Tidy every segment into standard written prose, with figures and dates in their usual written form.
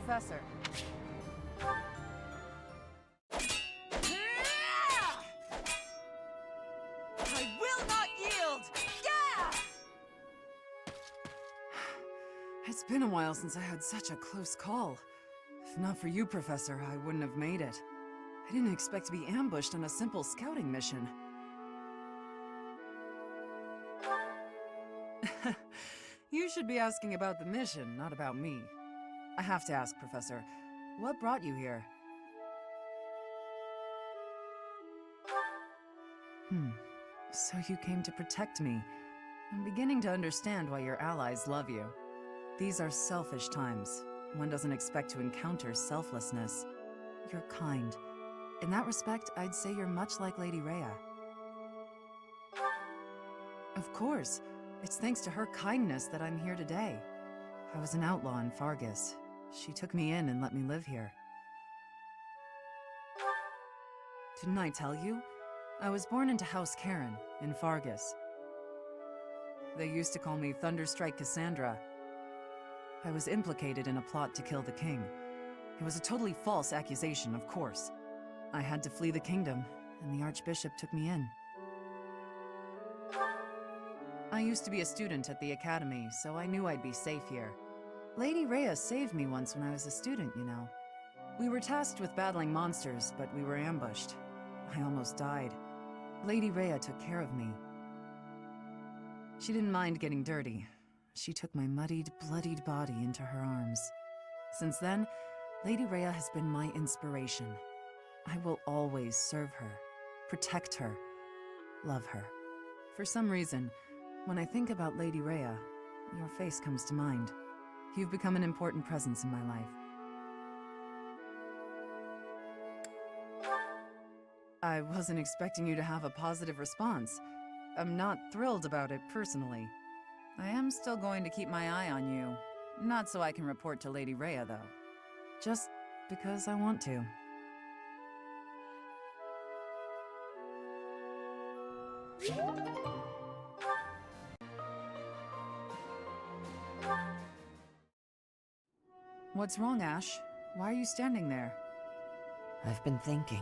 Professor. I will not yield! Yeah! It's been a while since I had such a close call. If not for you, Professor, I wouldn't have made it. I didn't expect to be ambushed on a simple scouting mission. You should be asking about the mission, not about me. I have to ask, Professor, what brought you here? So you came to protect me. I'm beginning to understand why your allies love you. These are selfish times. One doesn't expect to encounter selflessness. You're kind. In that respect, I'd say you're much like Lady Rhea. Of course. It's thanks to her kindness that I'm here today. I was an outlaw in Fargus. She took me in and let me live here. Didn't I tell you? I was born into House Karen, in Fargus. They used to call me Thunderstrike Cassandra. I was implicated in a plot to kill the king. It was a totally false accusation, of course. I had to flee the kingdom, and the Archbishop took me in. I used to be a student at the academy, so I knew I'd be safe here. Lady Rhea saved me once when I was a student, you know. We were tasked with battling monsters, but we were ambushed. I almost died. Lady Rhea took care of me. She didn't mind getting dirty. She took my muddied, bloodied body into her arms. Since then, Lady Rhea has been my inspiration. I will always serve her, protect her, love her. For some reason, when I think about Lady Rhea, your face comes to mind. You've become an important presence in my life. I wasn't expecting you to have a positive response. I'm not thrilled about it personally. I am still going to keep my eye on you. Not so I can report to Lady Rhea, though. Just because I want to. What's wrong, Ash? Why are you standing there? I've been thinking.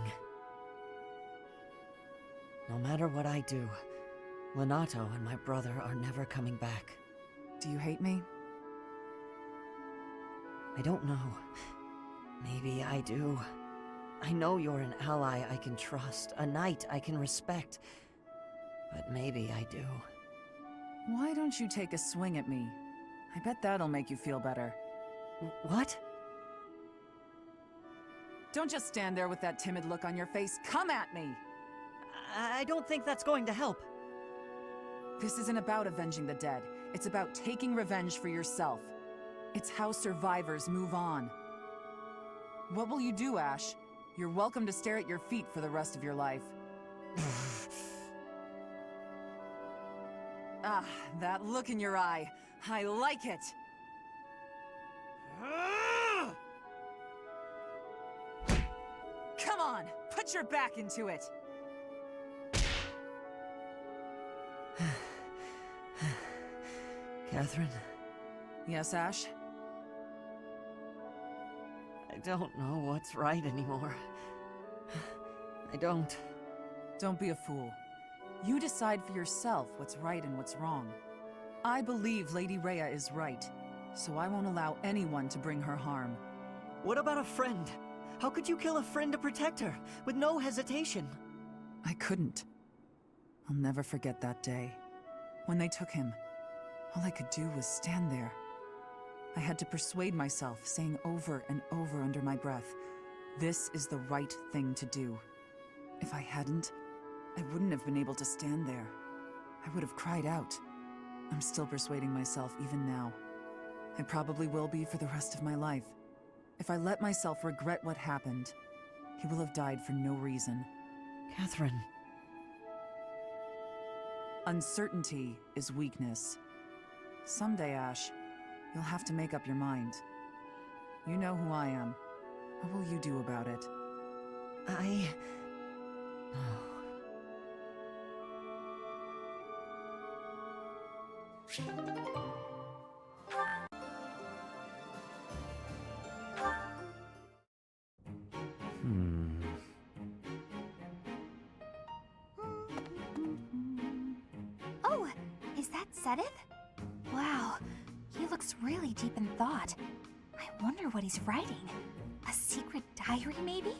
No matter what I do, Lenato and my brother are never coming back. Do you hate me? I don't know. Maybe I do. I know you're an ally I can trust, a knight I can respect. But maybe I do. Why don't you take a swing at me? I bet that'll make you feel better. What? Don't just stand there with that timid look on your face. Come at me! I don't think that's going to help. This isn't about avenging the dead. It's about taking revenge for yourself. It's how survivors move on. What will you do, Ash? You're welcome to stare at your feet for the rest of your life. Ah, that look in your eye. I like it! Come on, put your back into it! Catherine? Yes, Ash? I don't know what's right anymore. I don't. Don't be a fool. You decide for yourself what's right and what's wrong. I believe Lady Rhea is right, so I won't allow anyone to bring her harm. What about a friend? How could you kill a friend to protect her, with no hesitation? I couldn't. I'll never forget that day. When they took him, all I could do was stand there. I had to persuade myself, saying over and over under my breath, this is the right thing to do. If I hadn't, I wouldn't have been able to stand there. I would have cried out. I'm still persuading myself even now. I probably will be for the rest of my life. If I let myself regret what happened, he will have died for no reason. Catherine. Uncertainty is weakness. Someday, Ash, you'll have to make up your mind. You know who I am. What will you do about it? Sedith? Wow, he looks really deep in thought. I wonder what he's writing. A secret diary, maybe?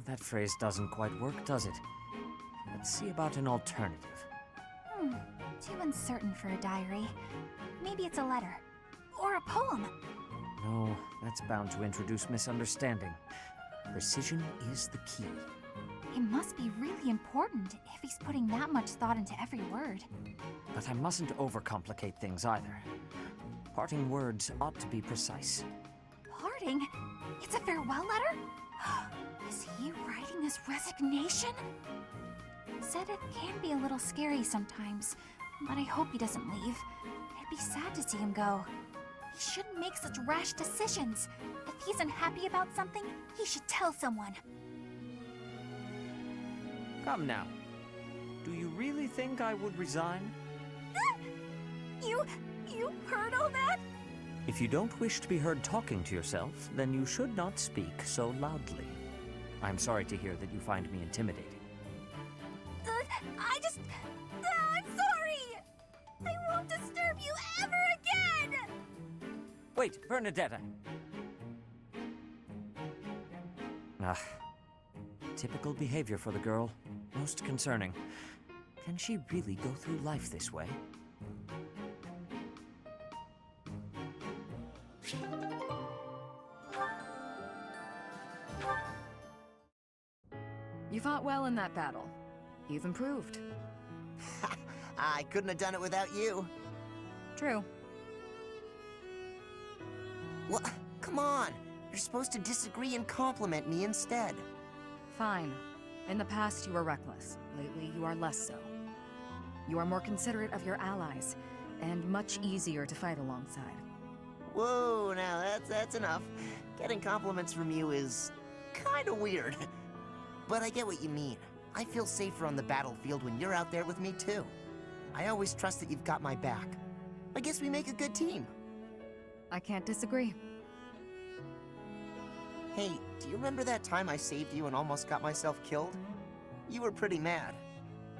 That phrase doesn't quite work, does it? Let's see about an alternative. Too uncertain for a diary. Maybe it's a letter. Or a poem. No, that's bound to introduce misunderstanding. Precision is the key. It must be really important if he's putting that much thought into every word. But I mustn't overcomplicate things either. Parting words ought to be precise. Parting? It's a farewell letter? Is he writing his resignation? Sedith can be a little scary sometimes, but I hope he doesn't leave. It'd be sad to see him go. He shouldn't make such rash decisions. If he's unhappy about something, he should tell someone. Come now. Do you really think I would resign? You heard all that? If you don't wish to be heard talking to yourself, then you should not speak so loudly. I'm sorry to hear that you find me intimidating. I'm sorry! I won't disturb you ever again! Wait, Bernadetta! Typical behavior for the girl. Most concerning. Can she really go through life this way? You fought well in that battle. You've improved. I couldn't have done it without you. True. What? Come on! You're supposed to disagree and compliment me instead. Fine. In the past, you were reckless. Lately, you are less so. You are more considerate of your allies, and much easier to fight alongside. Whoa, now that's enough. Getting compliments from you is kinda weird. But I get what you mean. I feel safer on the battlefield when you're out there with me, too. I always trust that you've got my back. I guess we make a good team. I can't disagree. Hey, do you remember that time I saved you and almost got myself killed? You were pretty mad.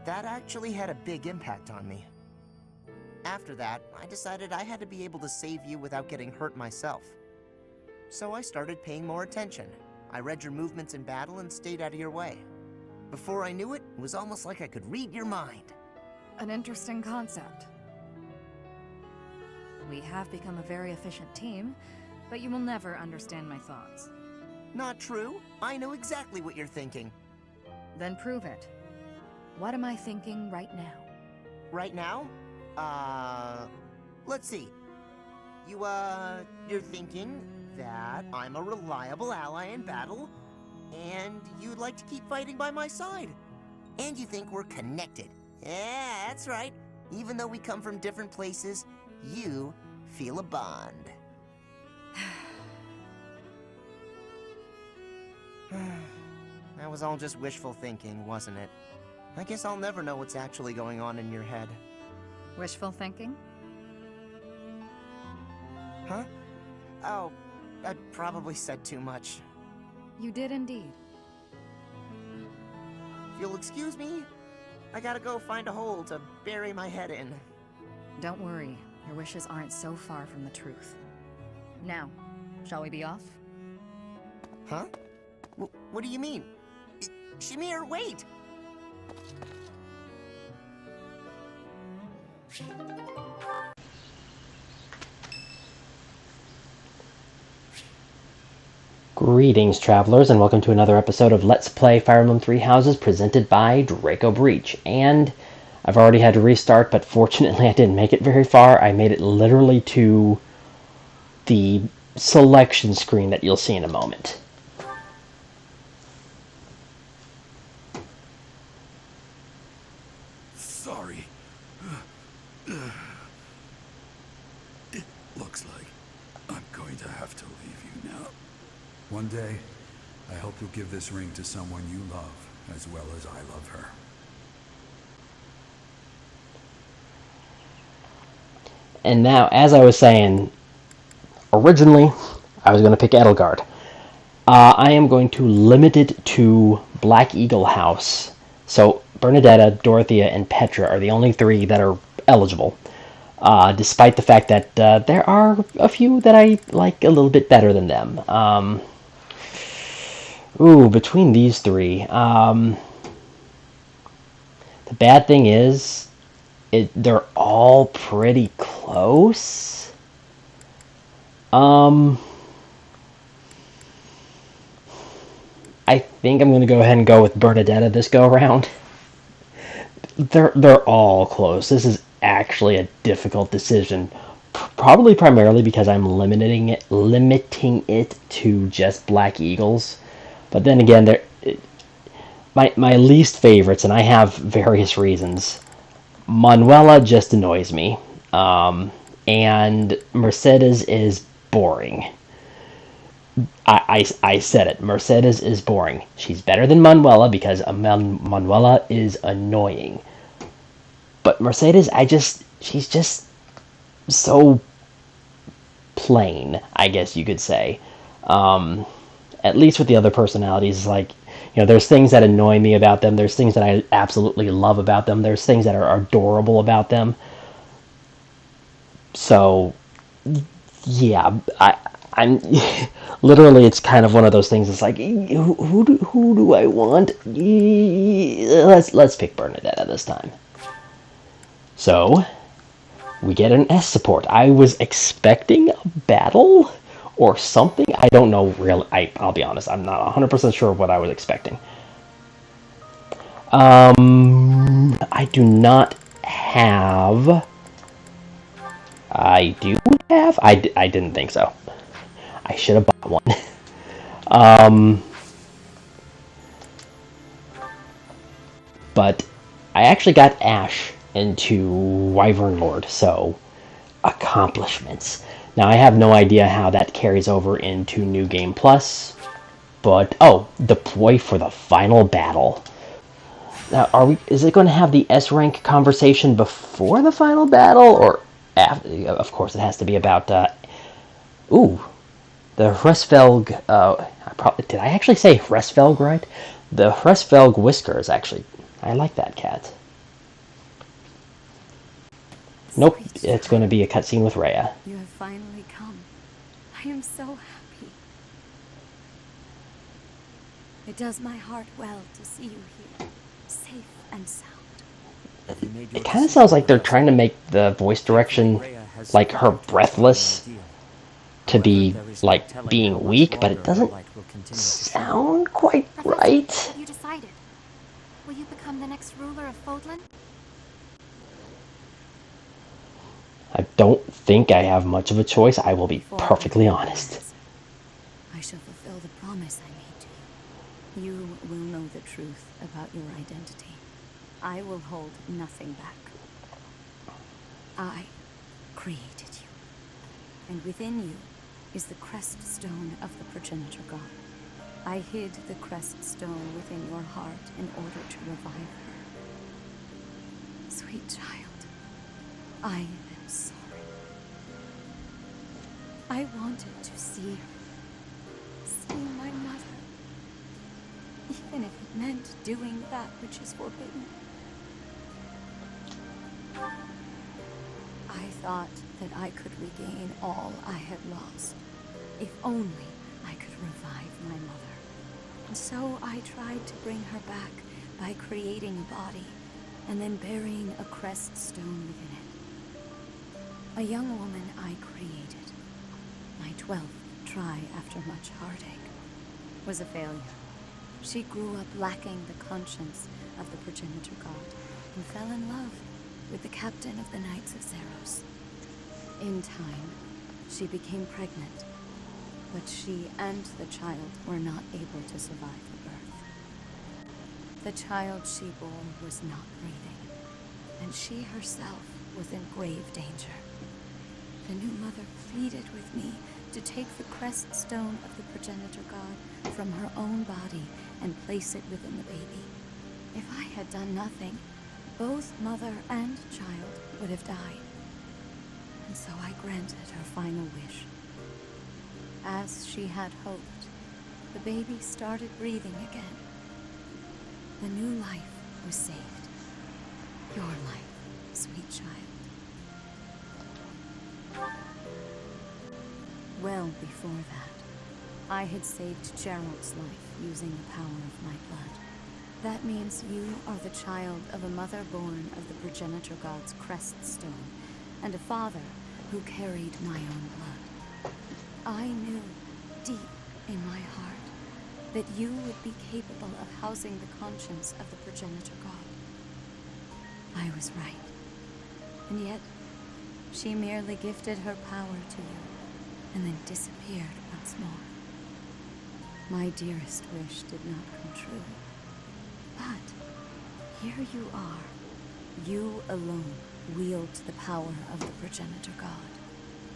That actually had a big impact on me. After that, I decided I had to be able to save you without getting hurt myself. So I started paying more attention. I read your movements in battle and stayed out of your way. Before I knew it, it was almost like I could read your mind. An interesting concept. We have become a very efficient team, but you will never understand my thoughts. Not true. I know exactly what you're thinking. Then prove it. What am I thinking right now? Right now? Let's see. You're thinking that I'm a reliable ally in battle, and you'd like to keep fighting by my side. And you think we're connected. Yeah, that's right. Even though we come from different places, you feel a bond. That was all just wishful thinking, wasn't it? I guess I'll never know what's actually going on in your head. Wishful thinking? Huh? Oh, I probably said too much. You did indeed. If you'll excuse me, I gotta go find a hole to bury my head in. Don't worry, your wishes aren't so far from the truth. Now, shall we be off? Huh? What do you mean? Shamir, wait! Greetings, travelers, and welcome to another episode of Let's Play Fire Emblem Three Houses, presented by Draco Breach. And I've already had to restart, but fortunately I didn't make it very far. I made it literally to the selection screen that you'll see in a moment. Sorry. It looks like I'm going to have to leave you now. One day, I hope you'll give this ring to someone you love, as well as I love her. And now, as I was saying, originally I was going to pick Edelgard. I am going to limit it to Black Eagle House. So Bernadetta, Dorothea, and Petra are the only three that are eligible. despite the fact that there are a few that I like a little bit better than them. Between these three, the bad thing is, they're all pretty close. I think I'm going to go ahead and go with Bernadetta this go around. They're all close. This is actually a difficult decision, probably primarily because I'm limiting it to just Black Eagles. But then again, my least favorites, and I have various reasons. Manuela just annoys me, and Mercedes is boring. I said it. Mercedes is boring. She's better than Manuela because Manuela is annoying. But Mercedes, she's just so plain, I guess you could say. At least with the other personalities, like, there's things that annoy me about them. There's things that I absolutely love about them. There's things that are adorable about them. So, yeah, I'm literally, it's kind of one of those things. It's like, who do I want? Let's pick Bernadetta this time. So we get an S support. I was expecting a battle or something. I don't know really. I'll be honest. I'm not 100% sure what I was expecting. I do not have. I do have. I didn't think so. I should have bought one. But I actually got Ash into Wyvern Lord, so accomplishments. Now I have no idea how that carries over into New Game Plus, but deploy for the final battle. Now, is it going to have the S rank conversation before the final battle, or after? Of course, it has to be about. The Hresvelg. Did I actually say Hresvelg right? The Hresvelg Whiskers. Actually, I like that cat. Nope, it's going to be a cutscene with Rhea. You have finally come. I am so happy. It does my heart well to see you here, safe and sound. It kind of sounds like they're trying to make the voice direction, like her breathless, to be like being weak, but it doesn't sound quite right. What have you decided? Will you become the next ruler of Fódlan? I don't think I have much of a choice. I will be perfectly honest. I shall fulfill the promise I made to you. You will know the truth about your identity. I will hold nothing back. I created you. And within you is the crest stone of the progenitor god. I hid the crest stone within your heart in order to revive her. Sweet child, I am sorry. I wanted to see her. See my mother. Even if it meant doing that which is forbidden. I thought that I could regain all I had lost. If only I could revive my mother. And so I tried to bring her back by creating a body and then burying a crest stone within it. A young woman I created. My 12th try after much heartache was a failure. She grew up lacking the conscience of the progenitor god and fell in love with the captain of the Knights of Zeros. In time, she became pregnant, but she and the child were not able to survive the birth. The child she bore was not breathing, and she herself was in grave danger. The new mother pleaded with me to take the crest stone of the progenitor god from her own body and place it within the baby. If I had done nothing, both mother and child would have died. And so I granted her final wish. As she had hoped, the baby started breathing again. The new life was saved. Your life, sweet child. Well before that, I had saved Gerald's life using the power of my blood. That means you are the child of a mother born of the progenitor god's crest stone, and a father who carried my own blood. I knew, deep in my heart, that you would be capable of housing the conscience of the progenitor god. I was right. And yet, she merely gifted her power to you, and then disappeared once more. My dearest wish did not come true. But here you are. You alone wield the power of the progenitor god.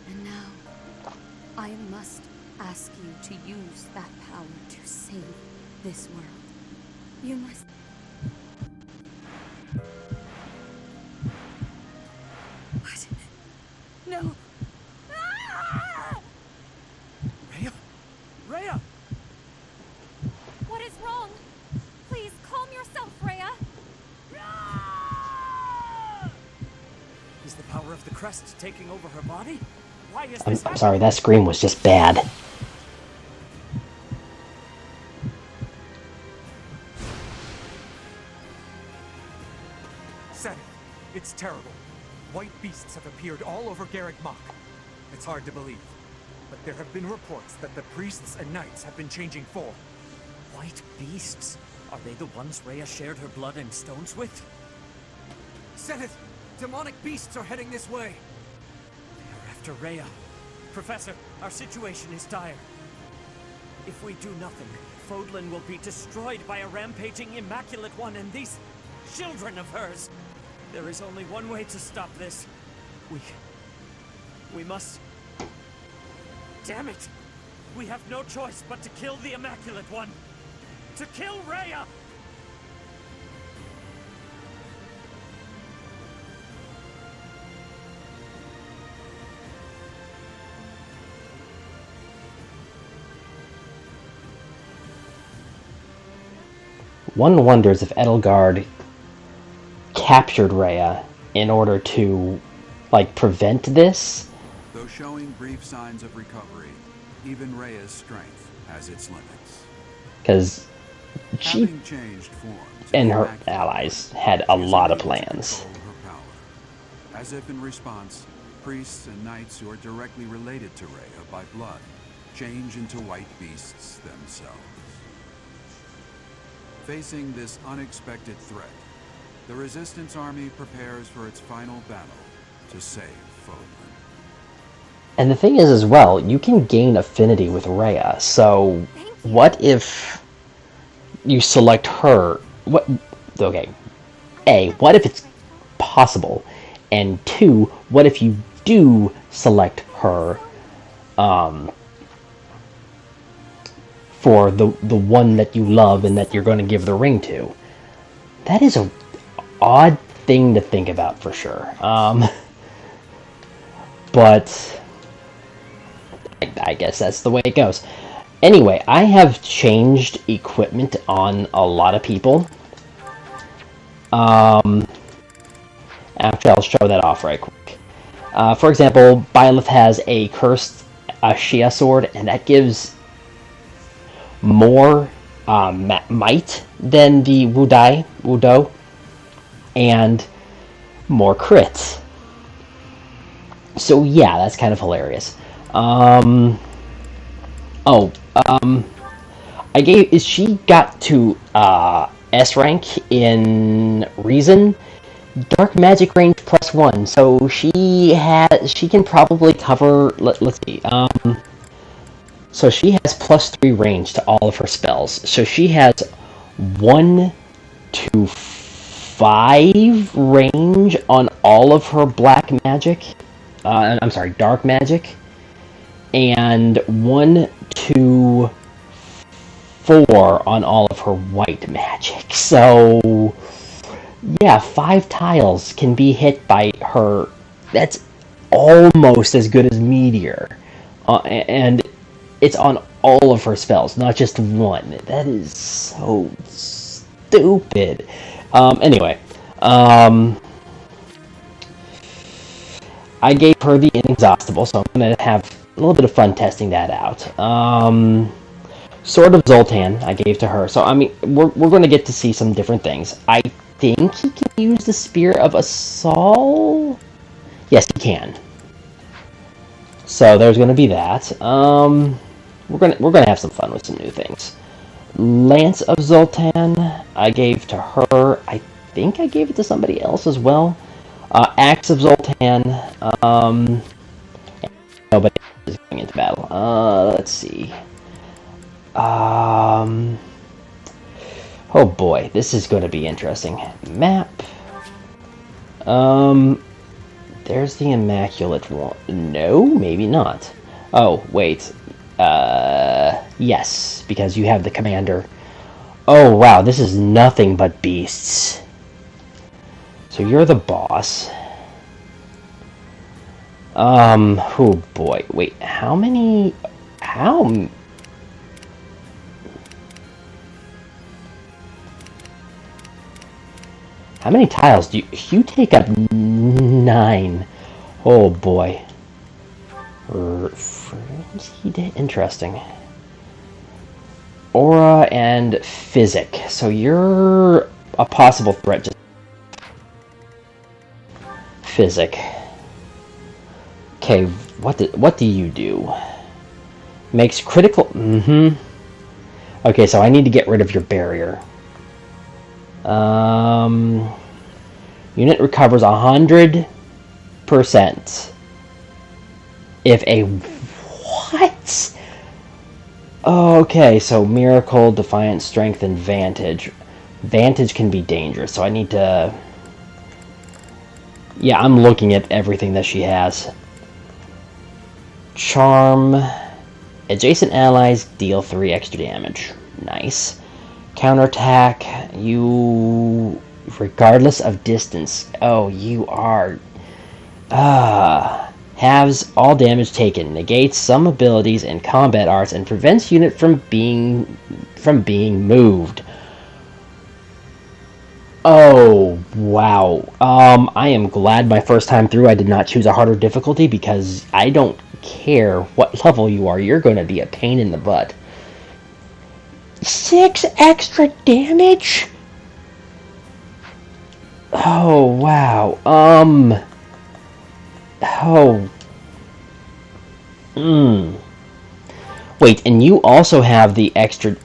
And now, I must ask you to use that power to save this world. You must... What? No! Ah! Rhea? Rhea! What is wrong? Please, calm yourself, Rhea. Is the power of the crest taking over her body? Why is I'm this sorry, that scream was just bad. Said it. It's terrible. White beasts have appeared all over Garreg Mach. It's hard to believe, but there have been reports that the priests and knights have been changing form. White beasts? Are they the ones Rhea shared her blood and stones with? Seth! Demonic beasts are heading this way! They are after Rhea. Professor, our situation is dire. If we do nothing, Fódlan will be destroyed by a rampaging Immaculate One and these children of hers. There is only one way to stop this. We must... Damn it! We have no choice but to kill the Immaculate One! To kill Rhea! One wonders if Edelgard captured Rhea in order to, like, prevent this. Though showing brief signs of recovery, even Rhea's strength has its limits. Because she Having changed form and her allies had a lot of plans. Her power. As if in response, priests and knights who are directly related to Rhea by blood change into white beasts themselves. Facing this unexpected threat, the Resistance Army prepares for its final battle to save Fódlan. And the thing is as well, you can gain affinity with Rhea, so what if you select her? Okay, A, what if it's possible? And 2, what if you do select her for the one that you love and that you're going to give the ring to? That is a odd thing to think about for sure. But I guess that's the way it goes. Anyway, I have changed equipment on a lot of people. Actually, I'll show that off right quick. For example, Byleth has a cursed Shia sword, and that gives more might than the Wudo, and more crits. So yeah, that's kind of hilarious. She got to S rank in Reason, Dark Magic range +1, so she can probably cover. Let's see. So she has +3 range to all of her spells. So she has 1 to 5 range on all of her black magic. I'm sorry, dark magic, and 1 to 4 on all of her white magic. So yeah, 5 tiles can be hit by her. That's almost as good as Meteor, and it's on all of her spells, not just one. That is so stupid. Anyway, I gave her the inexhaustible, so I'm going to have a little bit of fun testing that out. Sword of Zoltan, I gave to her. So, I mean, we're going to get to see some different things. I think he can use the Spear of Assault? Yes, he can. So, there's going to be that. We're gonna have some fun with some new things. Lance of Zoltan, I gave to her. I think I gave it to somebody else as well. Axe of Zoltan, nobody is going into battle. Let's see. Oh boy, this is going to be interesting. Map. There's the Immaculate one. No, maybe not. Oh, wait. Yes, because you have the commander. Oh, wow, this is nothing but beasts. So you're the boss. Oh boy, wait, how many tiles do you take up? 9. Oh boy. Interesting. Aura and Physic. So you're a possible threat. Just Physic. Okay, what do you do? Makes critical. Okay, so I need to get rid of your barrier. Unit recovers 100% if a what? Okay, so Miracle, Defiant, Strength, and Vantage. Vantage can be dangerous, so I need to... Yeah, I'm looking at everything that she has. Charm. Adjacent allies deal 3 extra damage. Nice. Counterattack. You... Regardless of distance. Oh, you are... halves all damage taken, negates some abilities and combat arts, and prevents unit from being moved. Oh, wow. I am glad my first time through I did not choose a harder difficulty, because I don't care what level you are, you're going to be a pain in the butt. 6 extra damage? Oh, wow. Oh. Wait, and you also have the extra...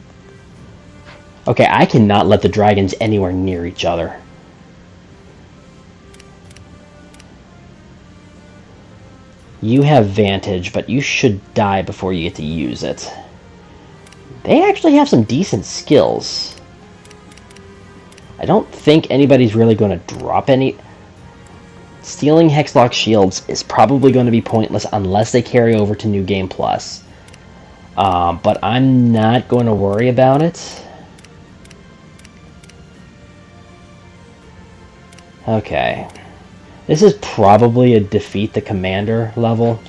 Okay, I cannot let the dragons anywhere near each other. You have Vantage, but you should die before you get to use it. They actually have some decent skills. I don't think anybody's really going to drop any... Stealing Hexlock shields is probably going to be pointless unless they carry over to New Game Plus. But I'm not going to worry about it. Okay. This is probably a defeat the commander level.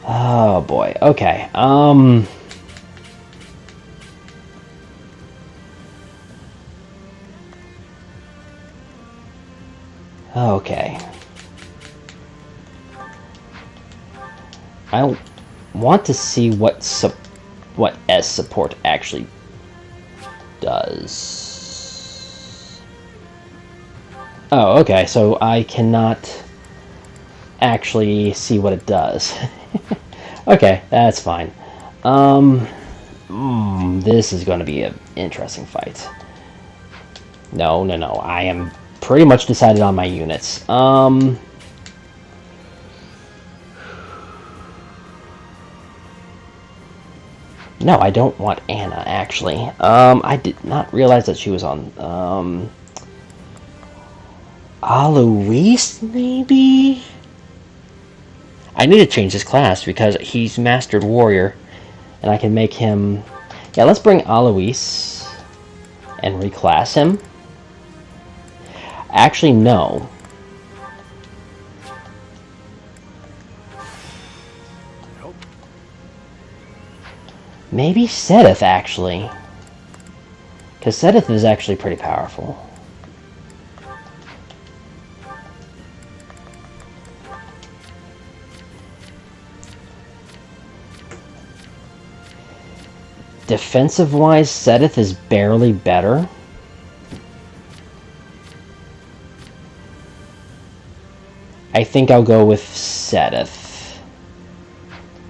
Oh boy. Okay. Okay. I want to see what S support actually does. Oh, okay, so I cannot actually see what it does. Okay, that's fine. This is going to be an interesting fight. No, I am pretty much decided on my units. No, I don't want Anna, actually. I did not realize that she was on, Alois, maybe? I need to change his class because he's Mastered Warrior, and I can make him... Yeah, let's bring Alois and reclass him. Actually, no. Maybe Sedith, actually. Because Sedith is actually pretty powerful. Defensive-wise, Sedith is barely better. I think I'll go with Sedith.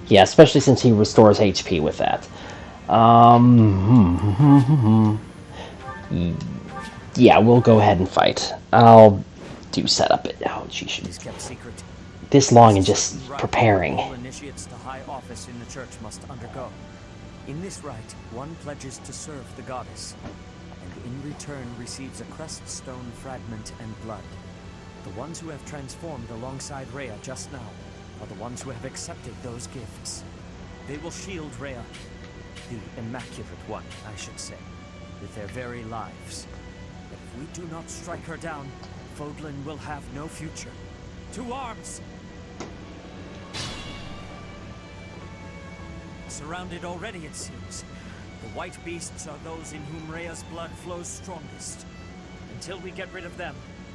Yeah, especially since he restores HP with that. Yeah, we'll go ahead and fight. I'll do setup it. Oh, geez. Kept secret. This long and just preparing. All initiates to high office in the church must undergo. In this rite, one pledges to serve the goddess, and in return receives a crest stone fragment and blood. The ones who have transformed alongside Rhea just now are the ones who have accepted those gifts. They will shield Rhea, the Immaculate One, I should say, with their very lives. But if we do not strike her down, Fódlan will have no future. To arms! Surrounded already, it seems. The white beasts are those in whom Rhea's blood flows strongest. Until we get rid of them,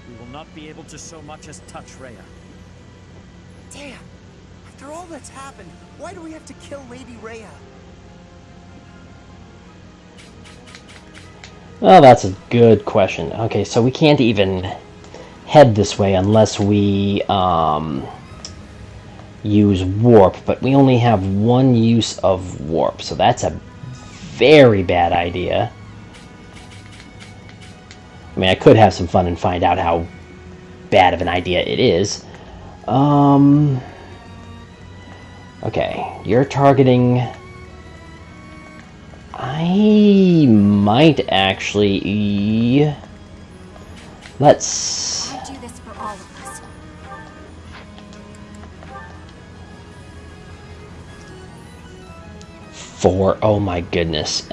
we will not be able to so much as touch Rhea. Damn! After all that's happened, why do we have to kill Lady Rhea? Well, that's a good question. Okay, so we can't even head this way unless we use warp, but we only have one use of warp, so that's a very bad idea. I mean, I could have some fun and find out how bad of an idea it is. Okay, you're targeting... I might actually... Let's... I do this for all of us. Oh my goodness.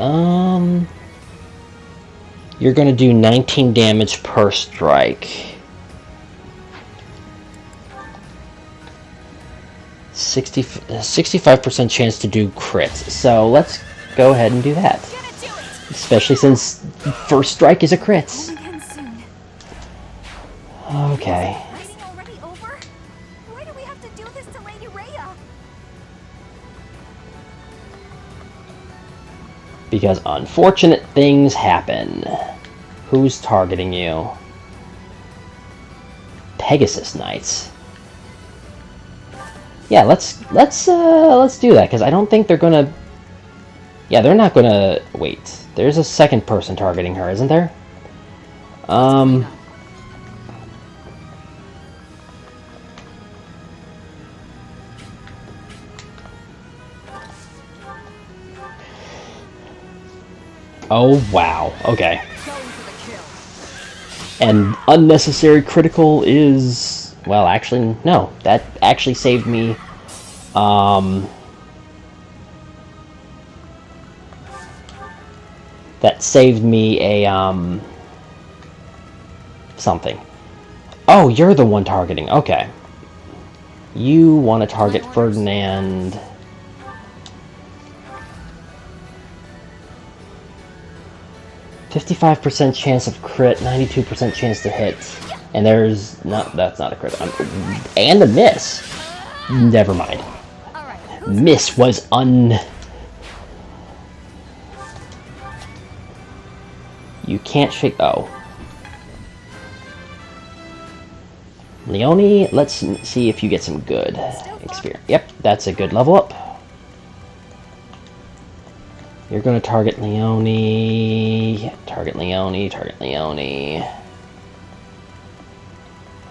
You're gonna do 19 damage per strike. 65% chance to do crits. So let's go ahead and do that. Especially since first strike is a crit. Okay. Fighting already over? Why do we have to do this to Lady Rhea? Because unfortunate things happen. Who's targeting you? Pegasus Knights. Yeah, let's do that, because I don't think they're gonna... Yeah, they're not gonna... Wait, there's a second person targeting her, isn't there? Oh, wow. Okay. And unnecessary critical is... Well, actually, no. That actually saved me... That saved me a, something. Oh, you're the one targeting. Okay. You want to target Ferdinand... 55% chance of crit, 92% chance to hit. And there's not, that's not a crit. And a miss. Never mind. Miss was You can't shake, oh. Leone, let's see if you get some good experience. Yep, that's a good level up. You're going to target Leone, target Leone, target Leone.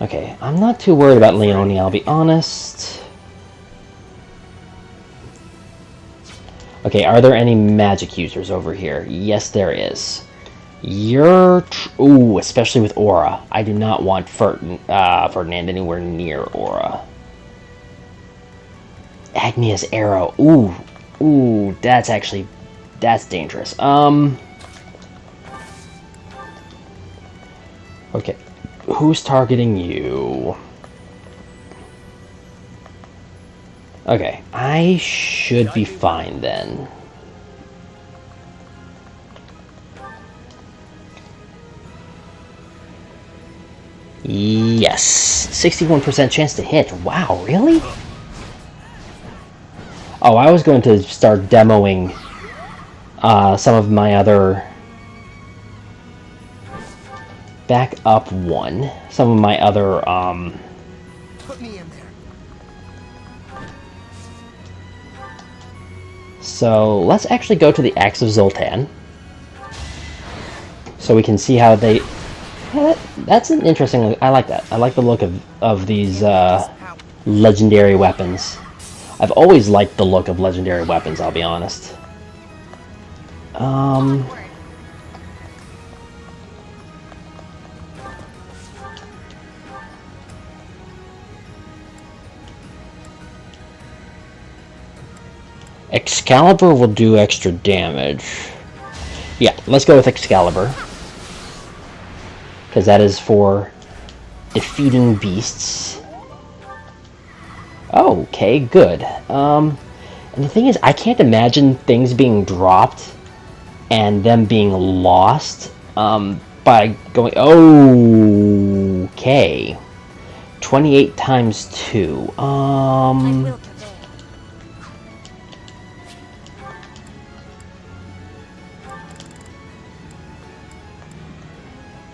Okay, I'm not too worried about Leone, I'll be honest. Okay, are there any magic users over here? Yes, there is. You're... Ooh, especially with Aura. I do not want Ferdinand anywhere near Aura. Agnia's Arrow. Ooh. Ooh, that's actually... That's dangerous. Okay. Who's targeting you? Okay. I should be fine then. Yes. 61% chance to hit. Wow, really? Oh, I was going to start demoing some of my other... Back up one. Some of my other, Put me in there. So, let's actually go to the Axe of Zoltan. So we can see how they... Yeah, that's an interesting look. I like that. I like the look of these, legendary weapons. I've always liked the look of legendary weapons, I'll be honest. Excalibur will do extra damage. Yeah, let's go with Excalibur. Because that is for defeating beasts. Okay, good. And the thing is, I can't imagine things being dropped and them being lost by going... Okay. 28 times 2.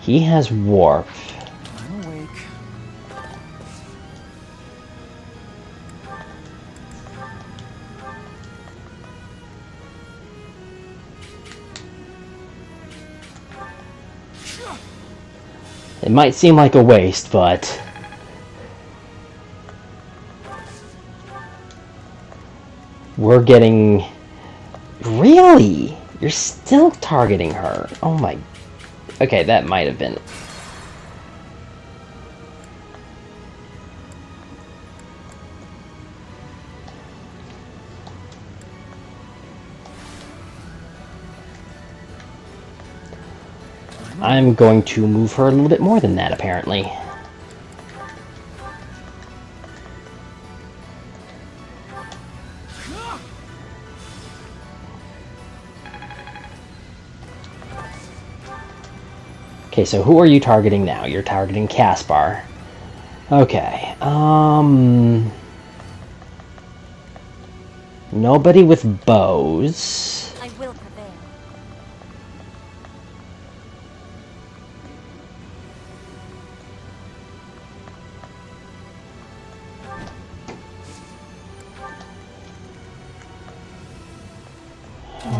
He has warp. I'm awake. It might seem like a waste, but... We're getting... Really? You're still targeting her? Oh my... Okay, that might have been... I'm going to move her a little bit more than that, apparently. Okay, so who are you targeting now? You're targeting Caspar. Okay, nobody with bows. I will prevail.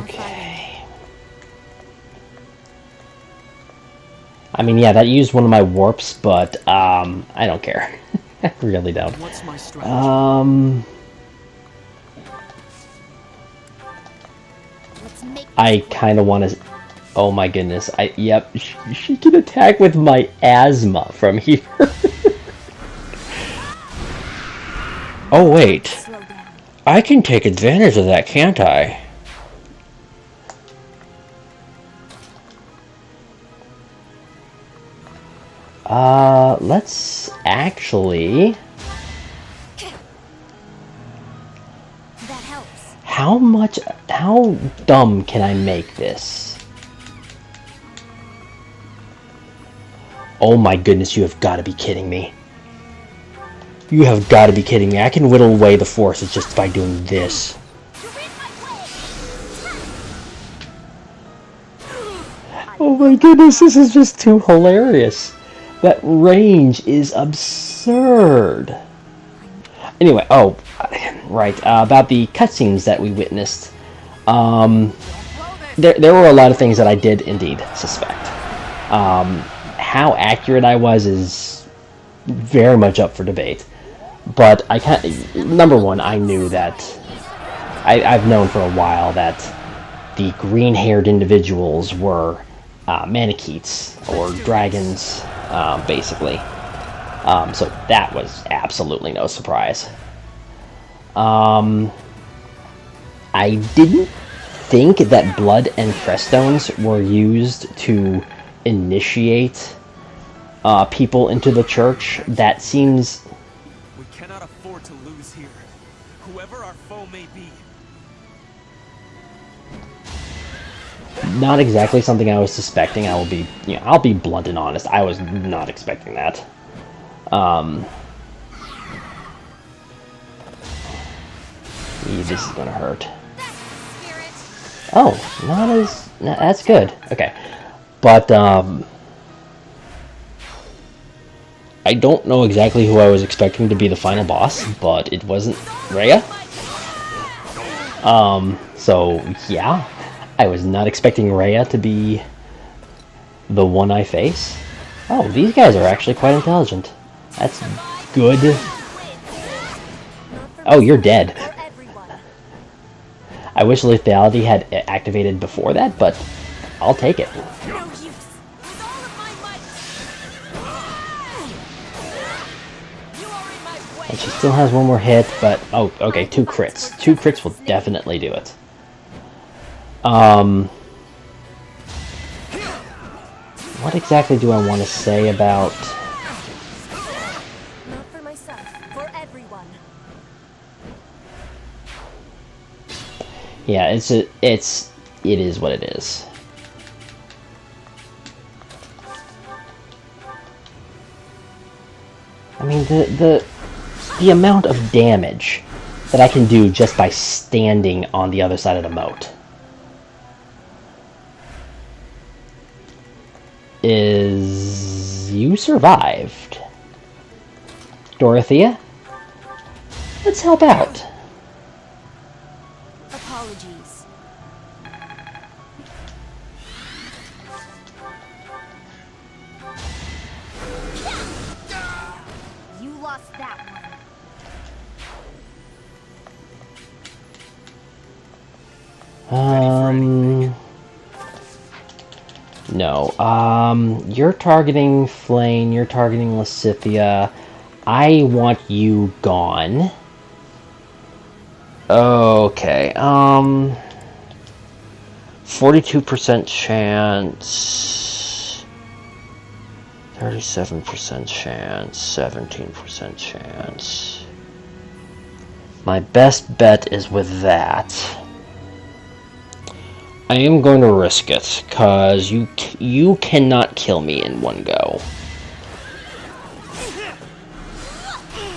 Okay. I mean, yeah, that used one of my warps, but, I don't care. I really don't. What's my strategy? I kind of want to... Oh my goodness. Yep, she can attack with my asthma from here. Oh, wait. I can take advantage of that, can't I? Let's actually... That helps. How dumb can I make this? Oh my goodness, you have got to be kidding me. You have got to be kidding me. I can whittle away the forces just by doing this. Oh my goodness, this is just too hilarious. That range is absurd. Anyway, oh, right, about the cutscenes that we witnessed. There were a lot of things that I did indeed suspect. How accurate I was is very much up for debate. But I can't. Number one, I knew that. I've known for a while that the green-haired individuals were Manicheets, or dragons, basically. So that was absolutely no surprise. I didn't think that blood and creststones were used to initiate people into the church. That seems... We cannot afford to lose here. Whoever our foe may be. Not exactly something I was suspecting. I will be, I'll be blunt and honest. I was not expecting that. This is gonna hurt. Oh, not as... That's good. Okay. But, I don't know exactly who I was expecting to be the final boss, but it wasn't Rhea. So, yeah. I was not expecting Rhea to be the one I face. Oh, these guys are actually quite intelligent. That's good. Oh, you're dead. I wish lethality had activated before that, but I'll take it. And she still has one more hit, but... Oh, okay, 2 crits. 2 crits will definitely do it. What exactly do I want to say about... Not for myself, for everyone. Yeah, it is what it is. I mean, the amount of damage that I can do just by standing on the other side of the moat is... You survived. Dorothea? Let's help out. Apologies. You lost that one. No. You're targeting Flame, you're targeting Lysithea. I want you gone. Okay, 42% chance, 37% chance, 17% chance. My best bet is with that. I am going to risk it, because you cannot kill me in one go.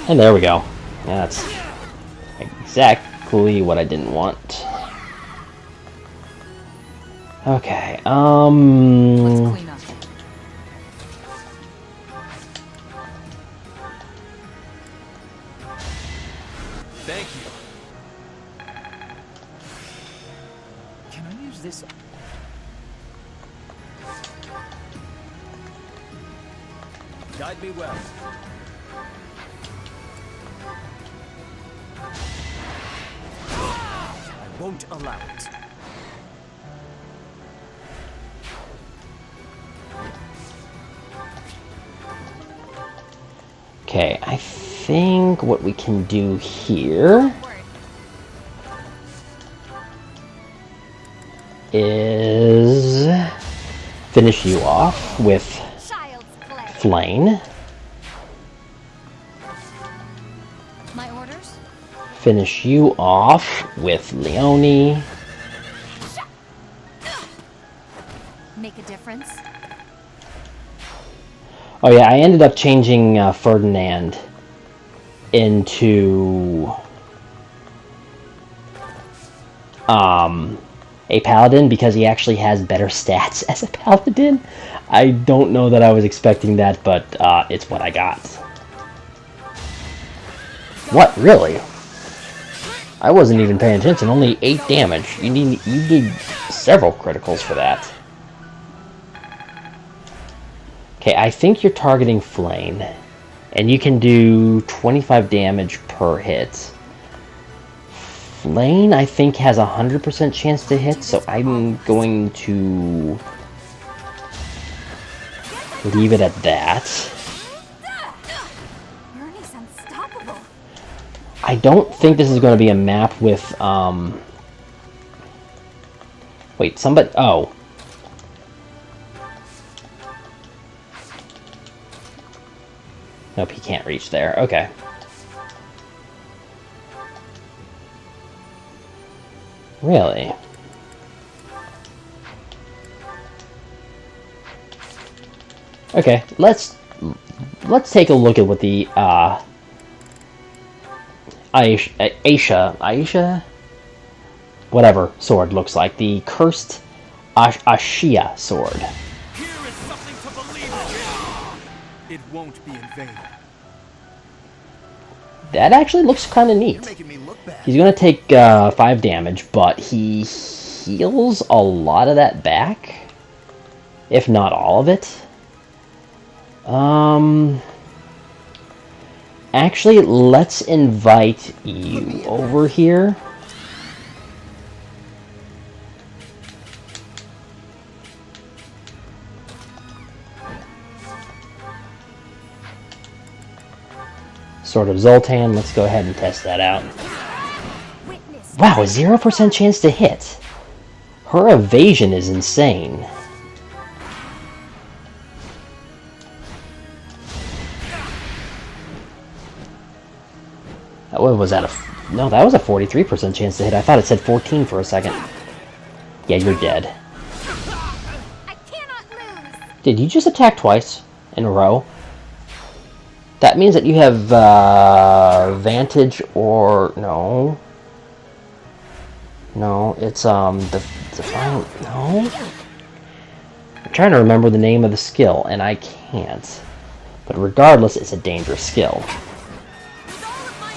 And there we go. That's exactly what I didn't want. Okay, Let's clean up. Thank you. Can I use this? Guide me well. I won't allow it. Okay, I think what we can do here is finish you off with Flame. My orders? Finish you off with Leone. Make a difference? Oh yeah, I ended up changing Ferdinand into a paladin because he actually has better stats as a paladin. I don't know that I was expecting that, but it's what I got. What, really? I wasn't even paying attention. Only 8 damage. You need several criticals for that. Okay, I think you're targeting Flame, and you can do 25 damage per hit. Flame, I think, has a 100% chance to hit, so I'm going to leave it at that. Bernie's unstoppable. I don't think this is going to be a map with, wait, somebody... Oh. Nope, he can't reach there. Okay. Really? Okay, let's take a look at what the Aisha, what whatever sword looks like. The cursed Ashia sword. Here is something to believe in. It won't be in vain. That actually looks kind of neat. You're making me look bad. He's going to take 5 damage, but he heals a lot of that back. If not all of it. Actually, let's invite you over here. Sword of Zoltan, let's go ahead and test that out. Wow, a 0% chance to hit. Her evasion is insane. What was that? No, that was a 43% chance to hit. I thought it said 14 for a second. Yeah, you're dead. I cannot lose. Did you just attack twice in a row? That means that you have Vantage or no. No, it's the final. No. I'm trying to remember the name of the skill and I can't. But regardless, it's a dangerous skill.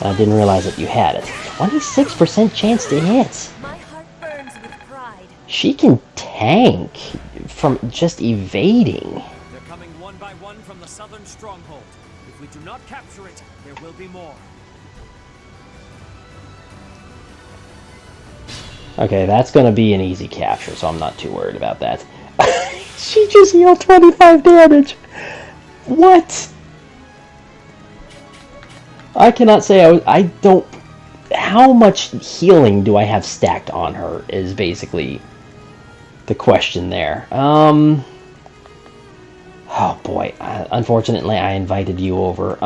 I didn't realize that you had it. 26% chance to hit. My heart burns with pride. She can tank from just evading. They're coming one by one from the southern stronghold. If we do not capture it, there will be more. Okay, that's going to be an easy capture, so I'm not too worried about that. She just healed 25 damage. What? I cannot say I don't... How much healing do I have stacked on her is basically the question there. Oh boy, unfortunately I invited you over.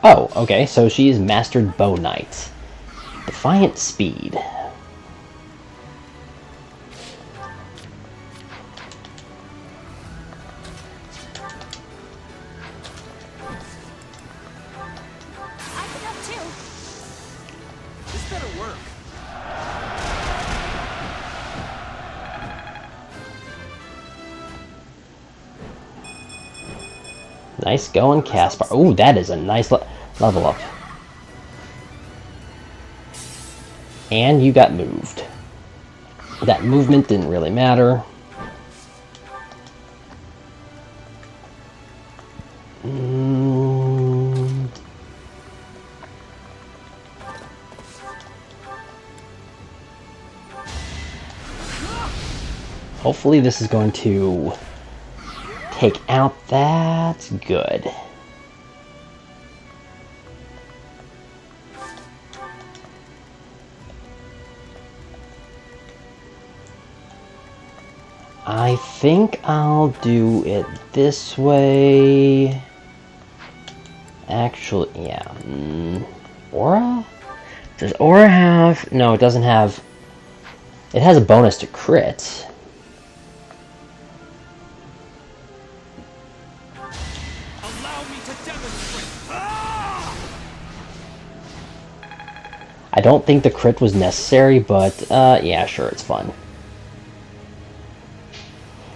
Oh, okay, so she's mastered Bow Knight. Defiant Speed. I can help too. This better work. Nice going, Caspar. Ooh, that is a nice level up. And you got moved. That movement didn't really matter. Hopefully this is going to take out that. Good. I think I'll do it this way. Actually, yeah. Aura? Does Aura have... No, it doesn't have... It has a bonus to crit. Allow me to demonstrate. I don't think the crit was necessary, but yeah, sure, it's fun.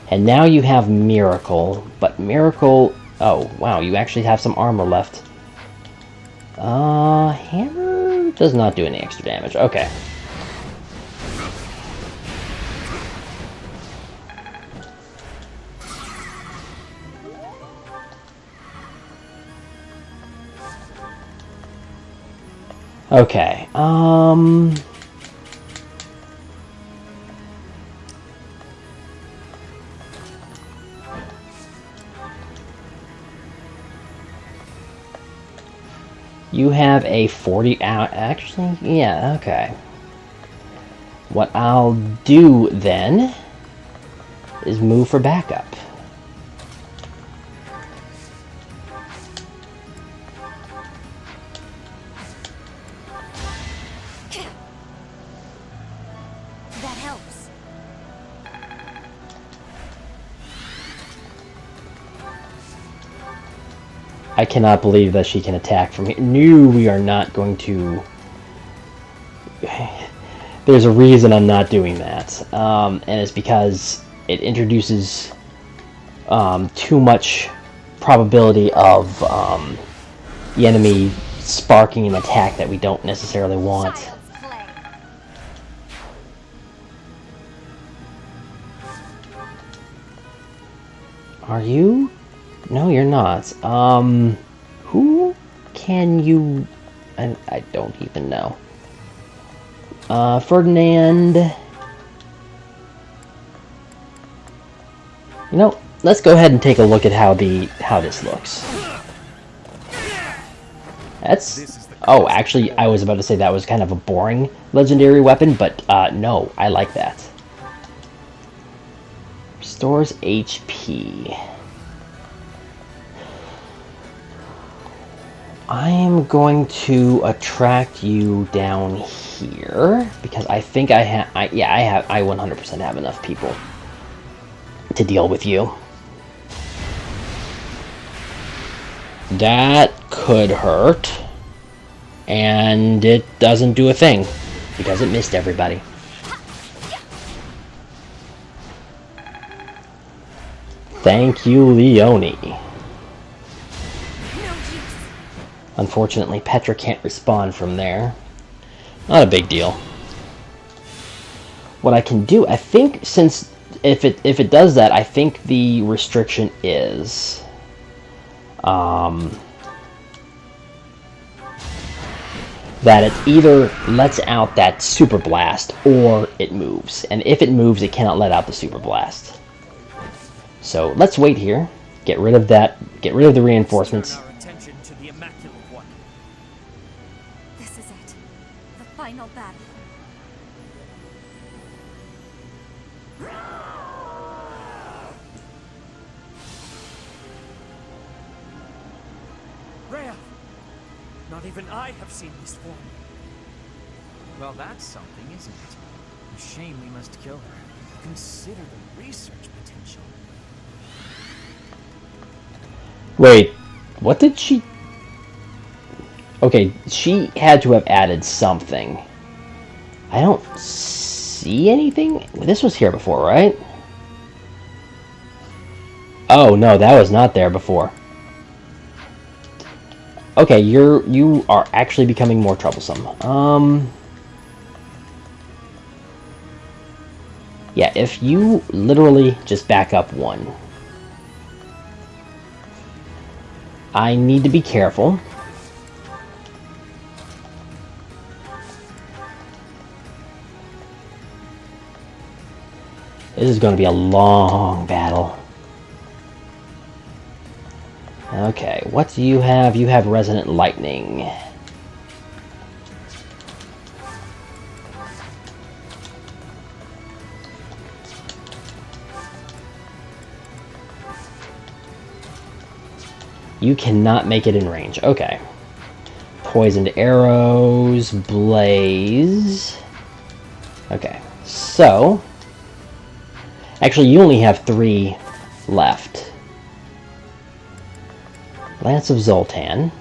And now you have Miracle, but Miracle... Oh, wow, you actually have some armor left. Hammer does not do any extra damage. Okay. Okay, you have a 40 out. Actually, yeah, okay. What I'll do then is move for backup. That I cannot believe that she can attack from here. No, we are not going to... There's a reason I'm not doing that. And it's because it introduces too much probability of the enemy sparking an attack that we don't necessarily want. Are you? No, you're not. Who can you... I don't even know. Ferdinand... You know, let's go ahead and take a look at how this looks. That's... Oh, actually, I was about to say that was kind of a boring legendary weapon, but no, I like that. Restores HP. I am going to attract you down here because I think I 100% have enough people to deal with you. That could hurt, and it doesn't do a thing because it missed everybody. Thank you, Leone. Unfortunately, Petra can't respond from there. Not a big deal. What I can do, I think, since if it does that, I think the restriction is that it either lets out that super blast or it moves, and if it moves, it cannot let out the super blast. So let's wait here. Get rid of that. Get rid of the reinforcements. This is it. The final battle. Rhea! Not even I have seen this form. Well, that's something, isn't it? A shame we must kill her. Consider the research potential. Wait, what did she... Okay, she had to have added something. I don't see anything? This was here before, right? Oh, no, that was not there before. Okay, you are actually becoming more troublesome. Yeah, if you literally just back up one. I need to be careful. This is going to be a long battle. Okay, what do you have? You have Resonant Lightning. You cannot make it in range. Okay. Poisoned arrows, blaze. Okay, so... Actually, you only have 3 left. Lance of Zoltan.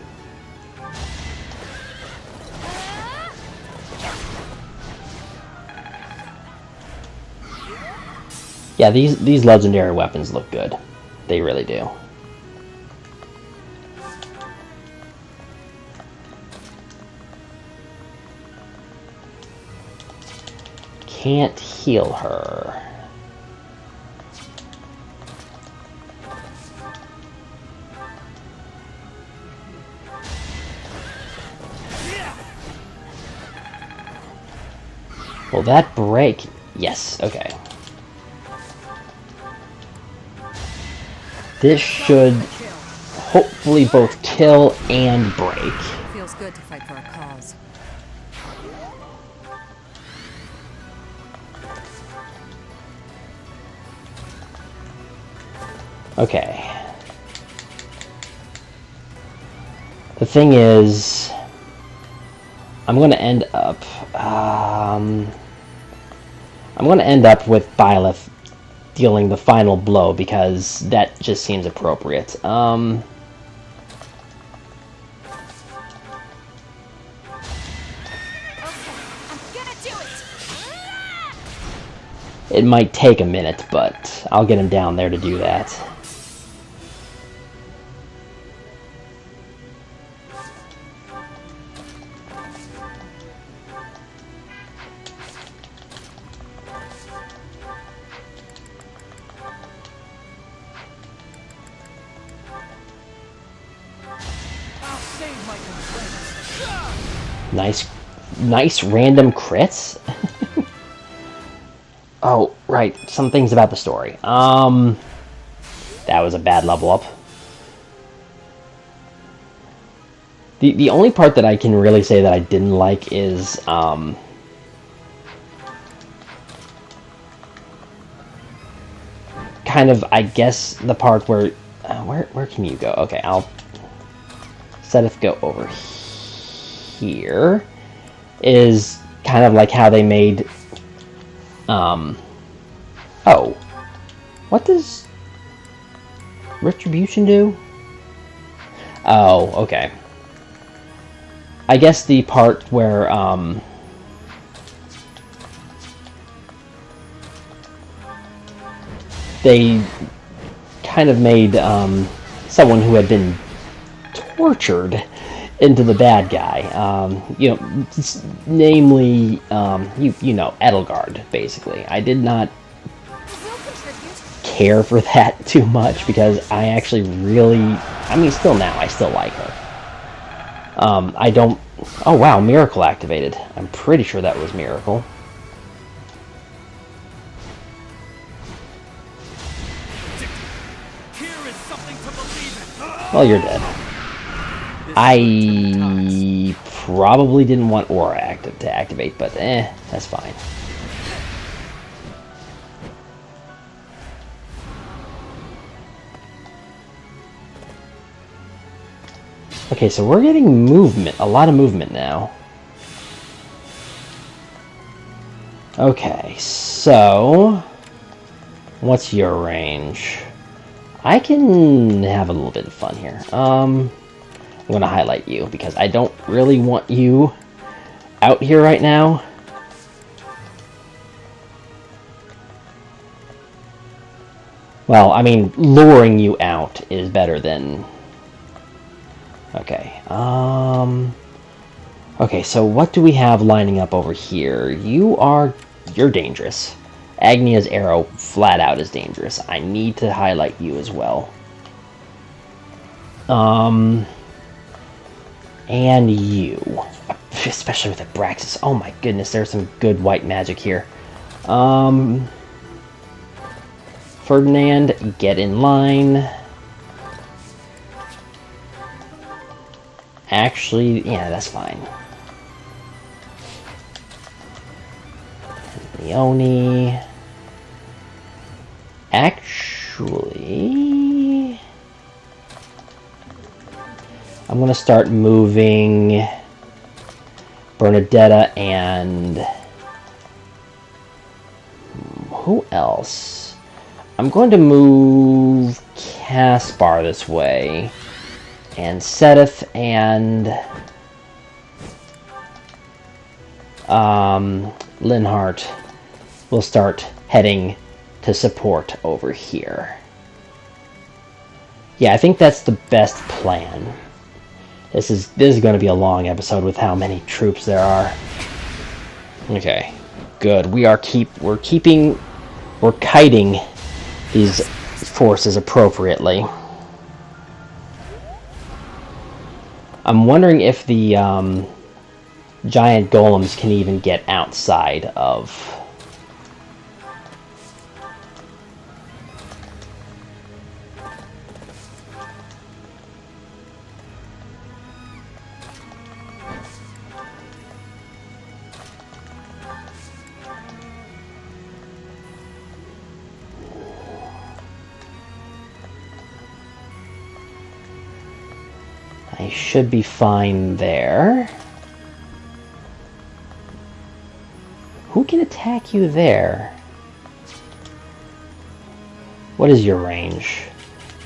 Yeah, these legendary weapons look good. They really do. Can't heal her. Will that break? Yes, okay. This should hopefully both kill and break. Feels good to fight for a cause. Okay. The thing is, I'm going to end up with Byleth dealing the final blow because that just seems appropriate. It might take a minute, but I'll get him down there to do that. Nice random crits? Oh, right. Some things about the story. That was a bad level up. The only part that I can really say that I didn't like is, kind of, I guess, the part where... where can you go? Okay, I'll... Seteth go over here. Is kind of like how they made... Oh. What does Retribution do? Oh, okay. I guess the part where, they kind of made, someone who had been tortured into the bad guy. You know, namely, you know, Edelgard, basically. I did not care for that too much because I actually really, I mean, still now, I still like her. I don't, oh wow, Miracle activated. I'm pretty sure that was Miracle. Well, you're dead. I probably didn't want Aura to activate, but that's fine. Okay, so we're getting movement, a lot of movement now. Okay, so what's your range? I can have a little bit of fun here. I'm going to highlight you because I don't really want you out here right now. Well, I mean, luring you out is better than... Okay, okay, so what do we have lining up over here? You're dangerous. Agnia's arrow flat out is dangerous. I need to highlight you as well. And you. Especially with Abraxas. Oh my goodness, there's some good white magic here. Ferdinand, get in line. Actually, yeah, that's fine. Leone. Actually... I'm going to start moving Bernadetta and... Who else? I'm going to move Caspar this way. And Seteth and Linhart will start heading to support over here. Yeah, I think that's the best plan. This is going to be a long episode with how many troops there are. Okay, good. We're kiting these forces appropriately. I'm wondering if the giant golems can even get outside of... I should be fine there. Who can attack you there? What is your range?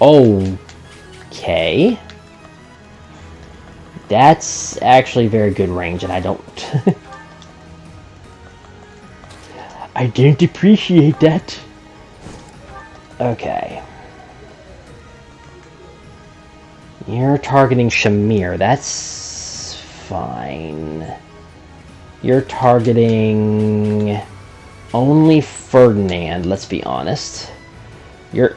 Okay. That's actually very good range, and I don't... I didn't appreciate that. Okay. You're targeting Shamir. That's fine. You're targeting only Ferdinand, let's be honest. You're...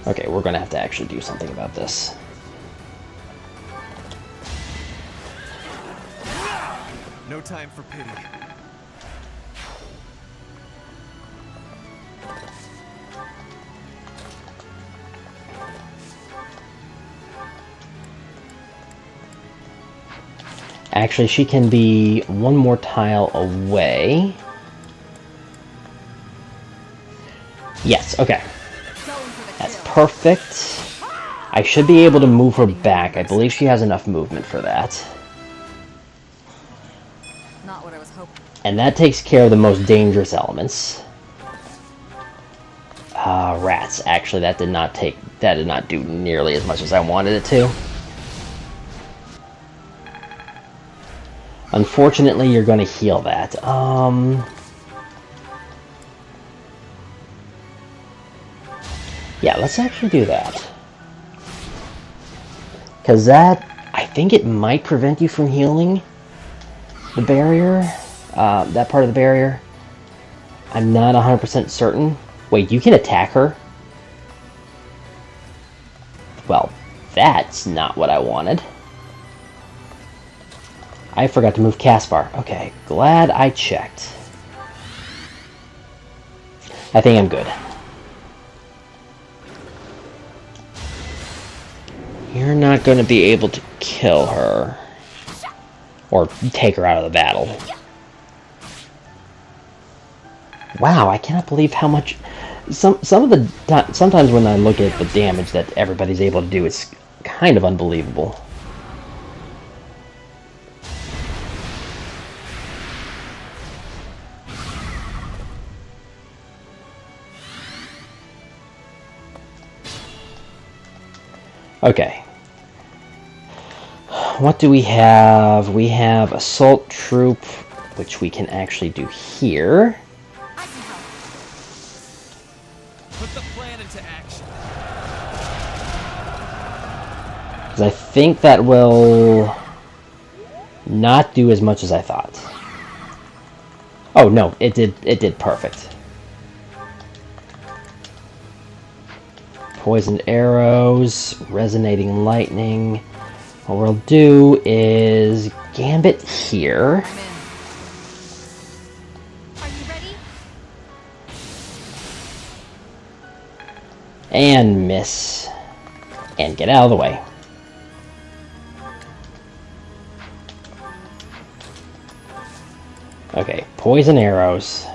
Okay, we're gonna have to actually do something about this. No time for pity. Actually, she can be one more tile away. Yes, okay. That's perfect. I should be able to move her back. I believe she has enough movement for that. Not what I was hoping. And that takes care of the most dangerous elements. Rats. Actually, that did not do nearly as much as I wanted it to. Unfortunately, you're going to heal that. Yeah, let's actually do that. Because that, I think it might prevent you from healing the barrier. That part of the barrier. I'm not 100% certain. Wait, you can attack her? Well, that's not what I wanted. I forgot to move Caspar. Okay, glad I checked. I think I'm good. You're not going to be able to kill her. Or take her out of the battle. Wow, I cannot believe how much... Sometimes when I look at the damage that everybody's able to do, it's kind of unbelievable. Okay. What do we have? We have Assault Troop, which we can actually do here. I can help. Put the plan into action. Because I think that will not do as much as I thought. Oh no, it did perfect. Poisoned arrows, resonating lightning. What we'll do is Gambit here. Are you ready? And miss. And get out of the way. Okay, poison arrows.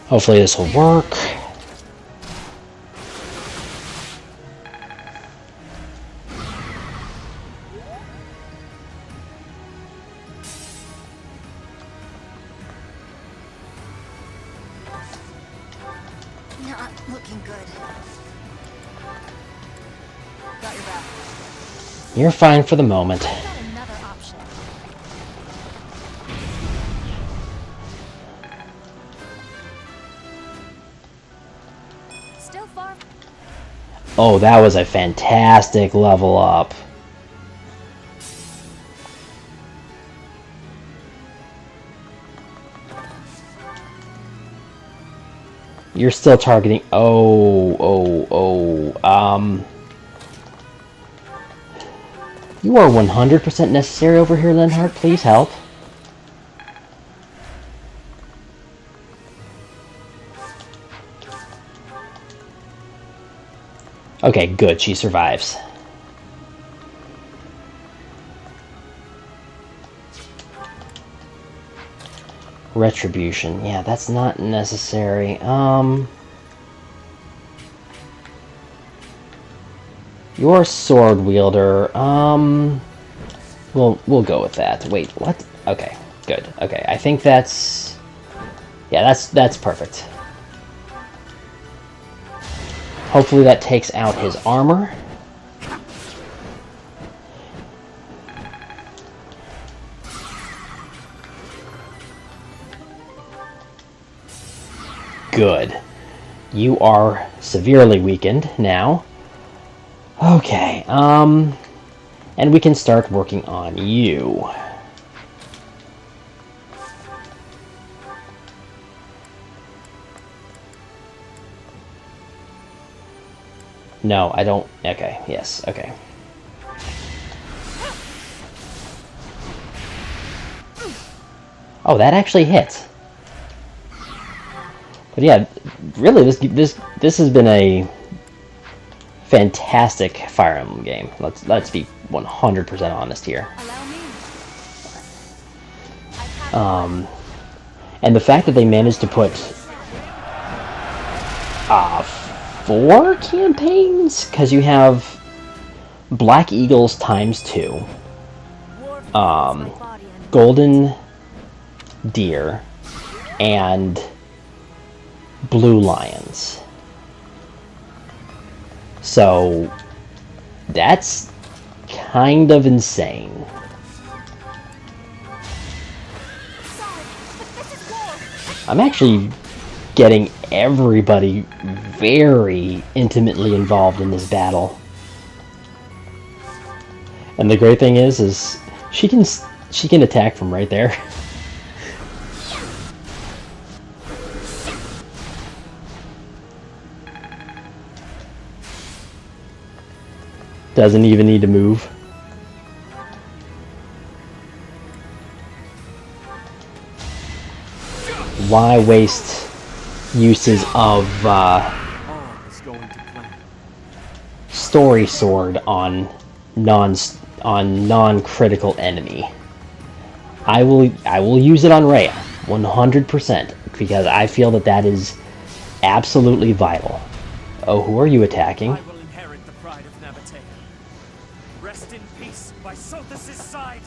Hopefully this will work. Not looking good. Got your back. You're fine for the moment. Got another option. Still far. Oh, that was a fantastic level up. You're still targeting... You are 100% necessary over here, Linhardt. Please help. Okay, good. She survives. Retribution. Yeah, that's not necessary. You're a sword wielder. We'll go with that. Wait, what? Okay, good. Okay, I think that's Yeah, that's perfect. Hopefully that takes out his armor. Good. You are severely weakened now. Okay, and we can start working on you. No, I don't. Okay, yes, okay. Oh, that actually hits. But yeah, really, this has been a fantastic Fire Emblem game. Let's be 100% honest here. And the fact that they managed to put 4 campaigns, because you have Black Eagles ×2, Golden Deer, and Blue Lions. So that's kind of insane. I'm actually getting everybody very intimately involved in this battle. And the great thing is she can attack from right there. Doesn't even need to move. Why waste uses of Story Sword on non-critical enemy? I will use it on Rhea 100% because I feel that is absolutely vital. Oh, who are you attacking? I will inherit the pride of Nabatea. Rest in peace by Sothis' side.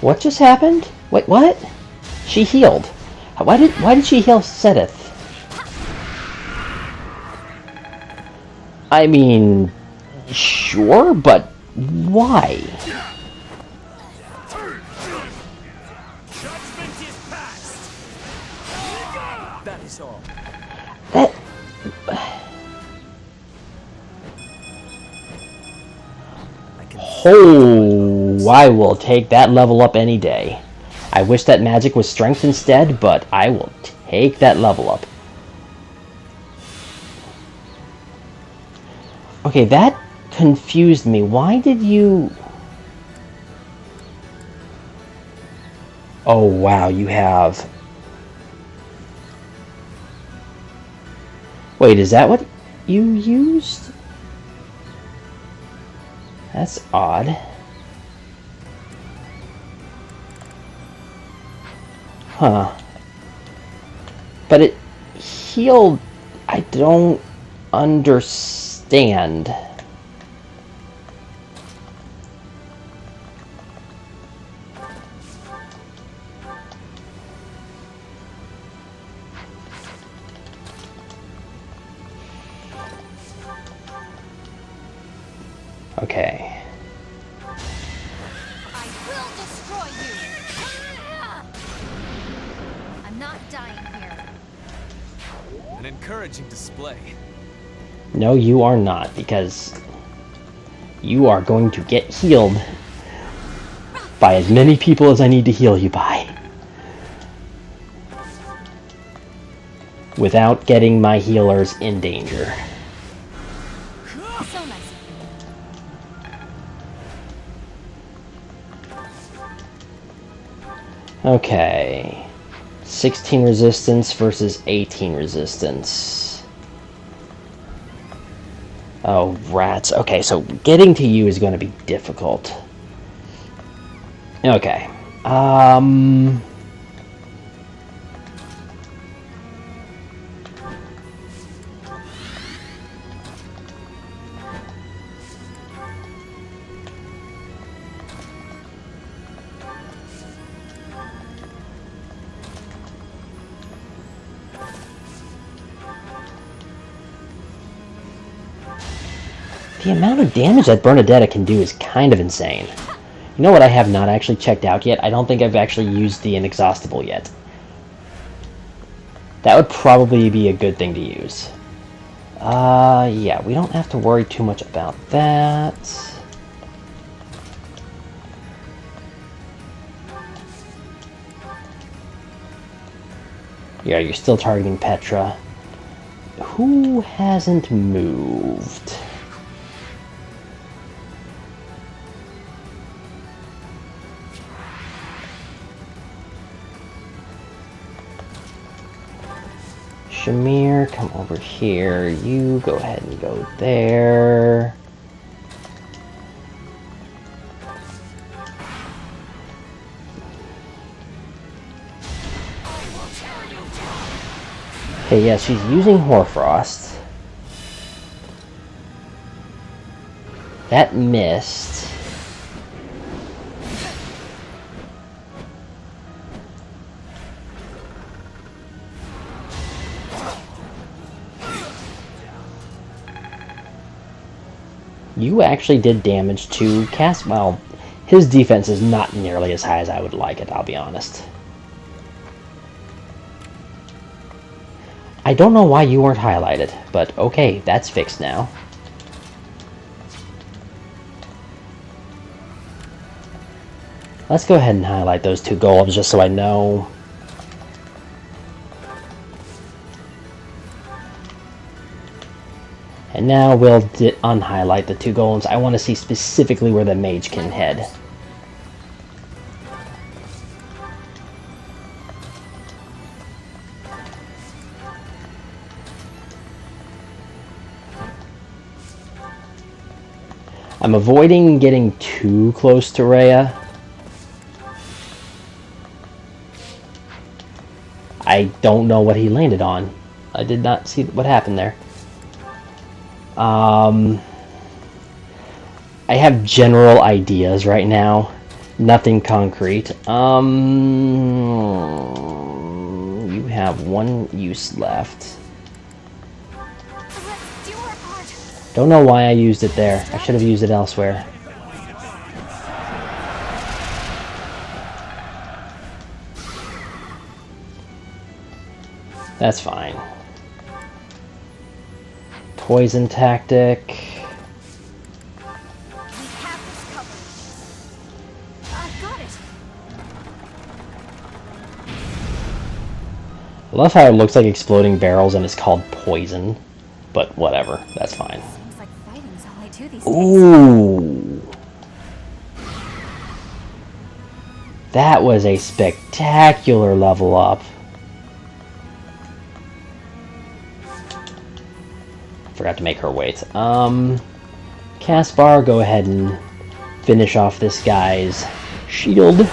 What just happened? Wait, what? She healed. Why did she heal Seteth? I mean, sure, but why? Judgment is passed. That is all. That... Oh, I will take that level up any day. I wish that magic was strength instead, but I will take that level up. Okay, that confused me. Why did you... Oh, wow, you have... Wait, is that what you used? That's odd. Huh. But it healed... I don't understand. Okay. I will destroy you! I'm not dying here. An encouraging display. No, you are not, because you are going to get healed by as many people as I need to heal you by. Without getting my healers in danger. So nice. Okay. 16 resistance versus 18 resistance. Oh, rats. Okay, so getting to you is going to be difficult. Okay. The amount of damage that Bernadetta can do is kind of insane. You know what I have not actually checked out yet? I don't think I've actually used the Inexhaustible yet. That would probably be a good thing to use. Yeah, we don't have to worry too much about that. Yeah, you're still targeting Petra. Who hasn't moved? Shamir, come over here. You go ahead and go there. Okay, yeah, she's using Hoarfrost. That missed. You actually did damage to Cass. Well, his defense is not nearly as high as I would like it, I'll be honest. I don't know why you weren't highlighted, but okay, that's fixed now. Let's go ahead and highlight those two golems just so I know. And now we'll unhighlight the two golems. I want to see specifically where the mage can head. I'm avoiding getting too close to Rhea. I don't know what he landed on. I did not see what happened there. I have general ideas right now. Nothing concrete. You have one use left. Don't know why I used it there. I should have used it elsewhere. That's fine. Poison tactic. I love how it looks like exploding barrels and it's called poison. But whatever, that's fine. Seems like fighting's all I do these Ooh. That was a spectacular level up. Forgot to make her wait. Caspar, go ahead and finish off this guy's shield.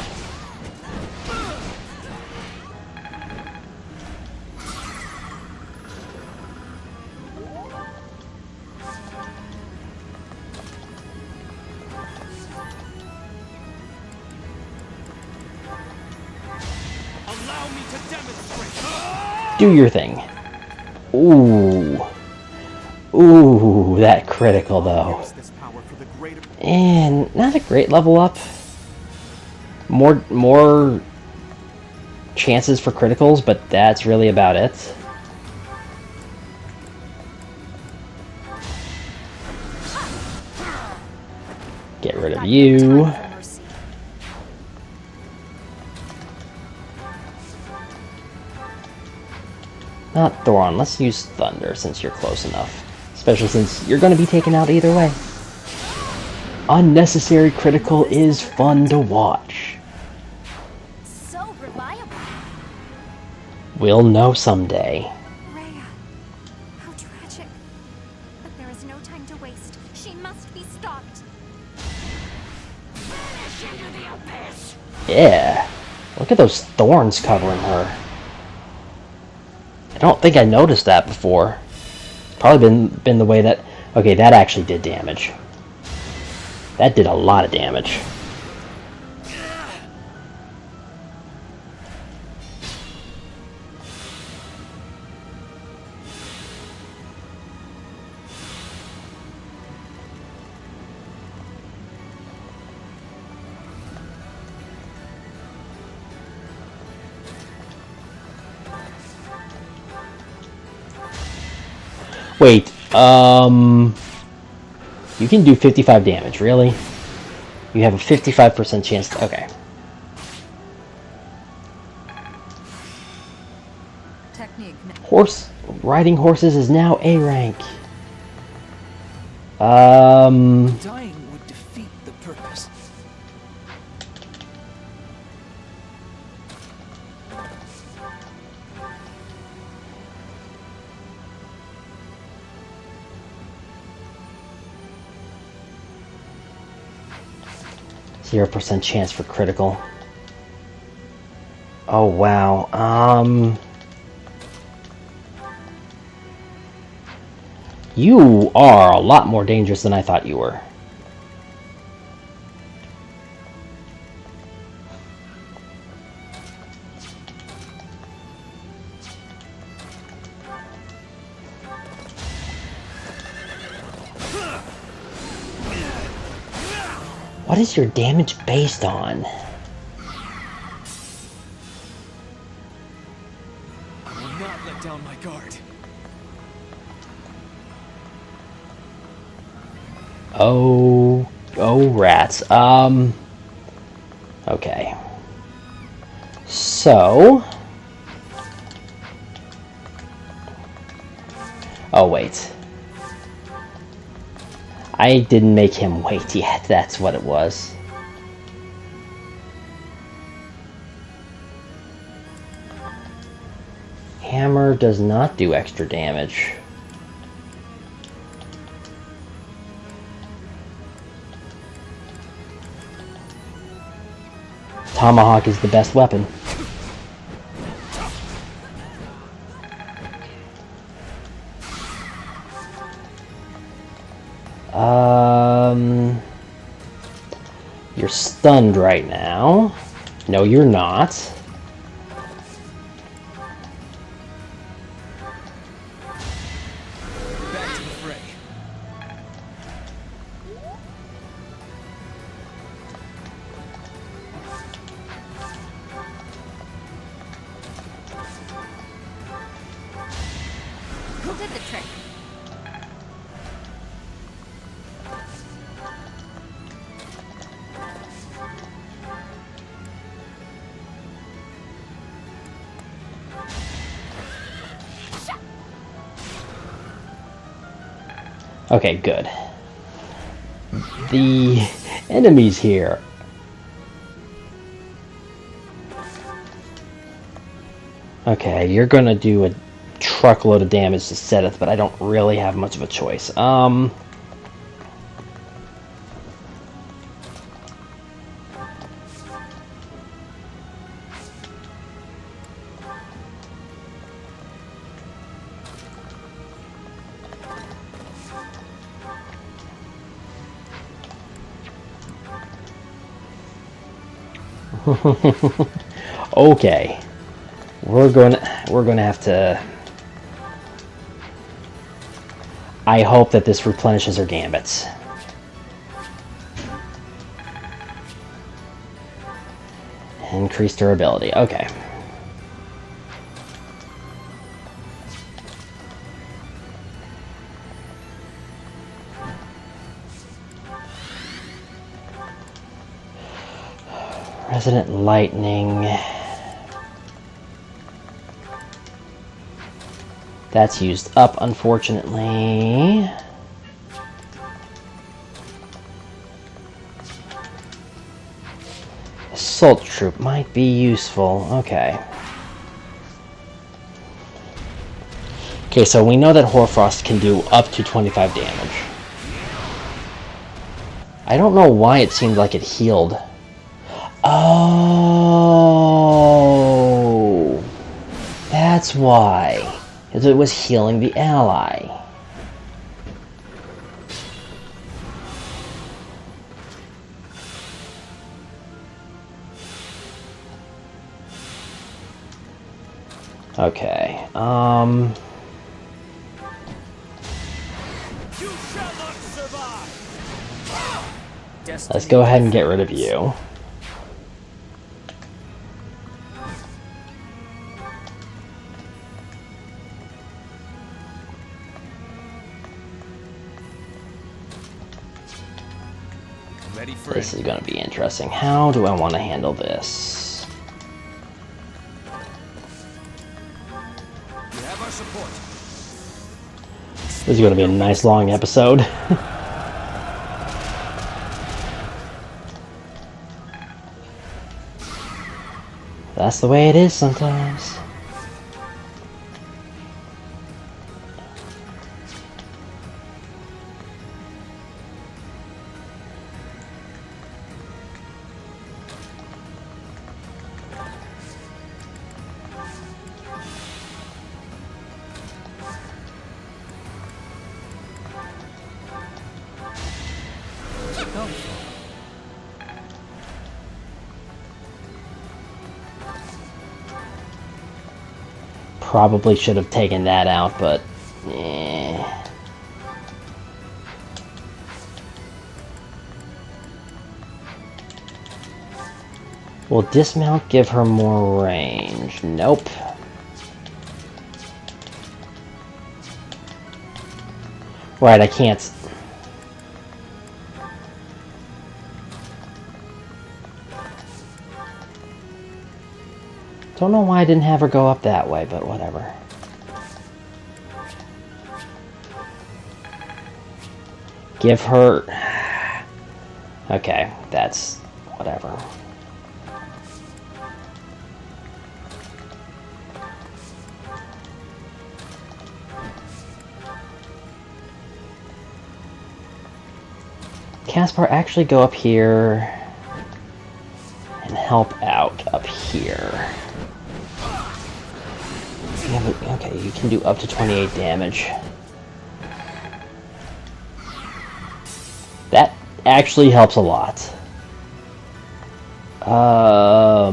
Do your thing. Ooh. Ooh, that critical though. And not a great level up. More chances for criticals, but that's really about it. Get rid of you. Not Thoron, let's use Thunder since you're close enough. Especially since you're going to be taken out either way. Unnecessary critical is fun to watch. So reliable. We'll know someday. Rhea, how tragic. But there is no time to waste. She must be stopped. Vanish into the abyss. Yeah. Look at those thorns covering her. I don't think I noticed that before. It's probably been the way that... Okay, that actually did damage. That did a lot of damage. Wait, you can do 55 damage, really? You have a 55% chance to... Okay. Technique. Riding horses is now A rank. Dying would defeat the purpose. %0 chance for critical. Oh, wow. You are a lot more dangerous than I thought you were. What is your damage based on? I will not let down my guard. Oh, rats. Okay. So... Oh, wait. I didn't make him wait yet, that's what it was. Hammer does not do extra damage. Tomahawk is the best weapon. You're stunned right now. No, you're not. Back to the fray. Who did the trick? Okay, good. The enemies here. Okay, you're gonna do a truckload of damage to Seteth, but I don't really have much of a choice. Okay. We're gonna have to... I hope that this replenishes her gambits. Increased durability. Okay. Resident Lightning. That's used up, unfortunately. Assault Troop might be useful. Okay. Okay, so we know that Hoarfrost can do up to 25 damage. I don't know why it seemed like it healed. Oh, that's why. Because it was healing the ally. Okay, You shall not survive. let's go ahead and get rid of you. Ready for This it. is going to be interesting. How do I want to handle this? You have our support. This is going to be a nice long episode. That's the way it is sometimes. Probably should have taken that out, but Will dismount give her more range? Nope. Right, I can't. Don't know why I didn't have her go up that way, but whatever. Give her... Okay, that's... whatever. Caspar, actually go up here and help out up here. Yeah, but, okay, you can do up to 28 damage. That actually helps a lot. I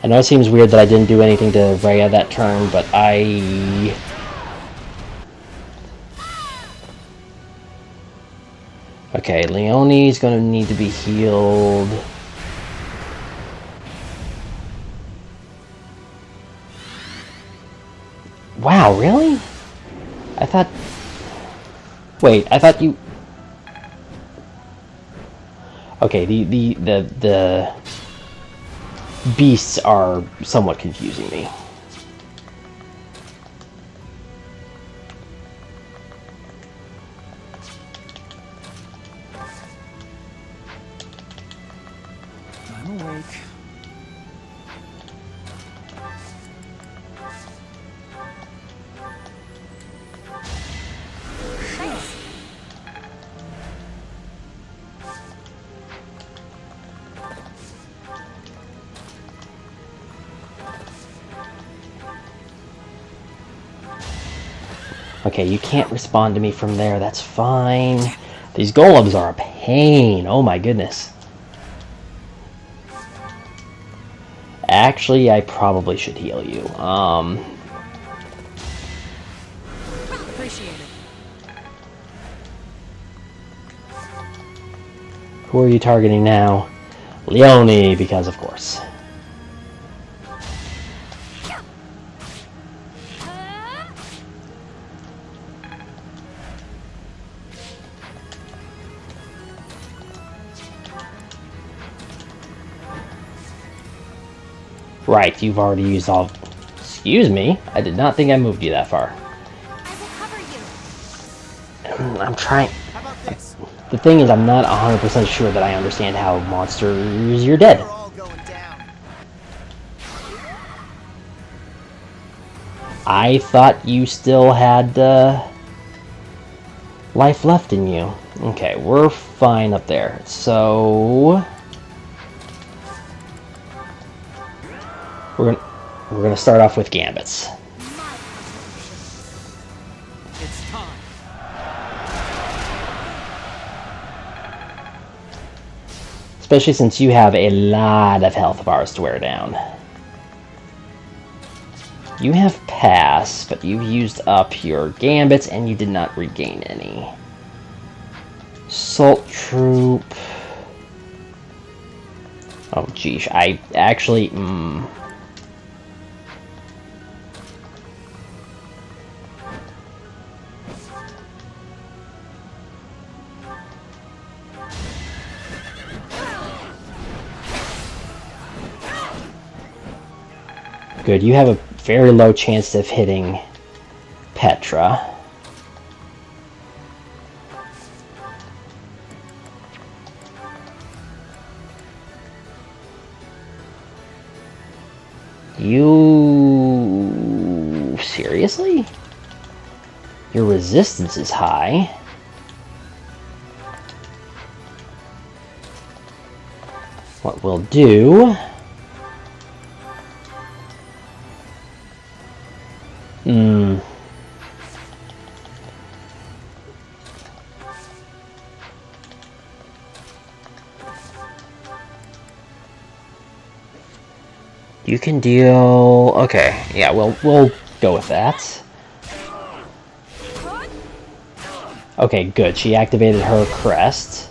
know it seems weird that I didn't do anything to Rhea that turn, but Okay, Leonie's gonna need to be healed. Wow, really? I thought... Wait, I thought you... Okay, the beasts are somewhat confusing me. I'm awake. Okay, you can't respond to me from there, that's fine. These golems are a pain, oh my goodness. Actually, I probably should heal you. Appreciate it. Who are you targeting now? Leonie, because of course. Right, you've already used all... Excuse me? I did not think I moved you that far. I will cover you. I'm trying... How about this? The thing is, I'm not 100% sure that I understand how monsters... You're dead. We're all going down. I thought you still had, life left in you. Okay, we're fine up there. So... We're gonna start off with gambits. It's time. Especially since you have a lot of health bars to wear down. You have pass, but you've used up your gambits and you did not regain any. Salt Troop. Oh, geesh. I actually... Good, you have a very low chance of hitting Petra. You... seriously? Your resistance is high. What we'll do... You can deal... okay, yeah, we'll go with that. Okay, good. She activated her crest.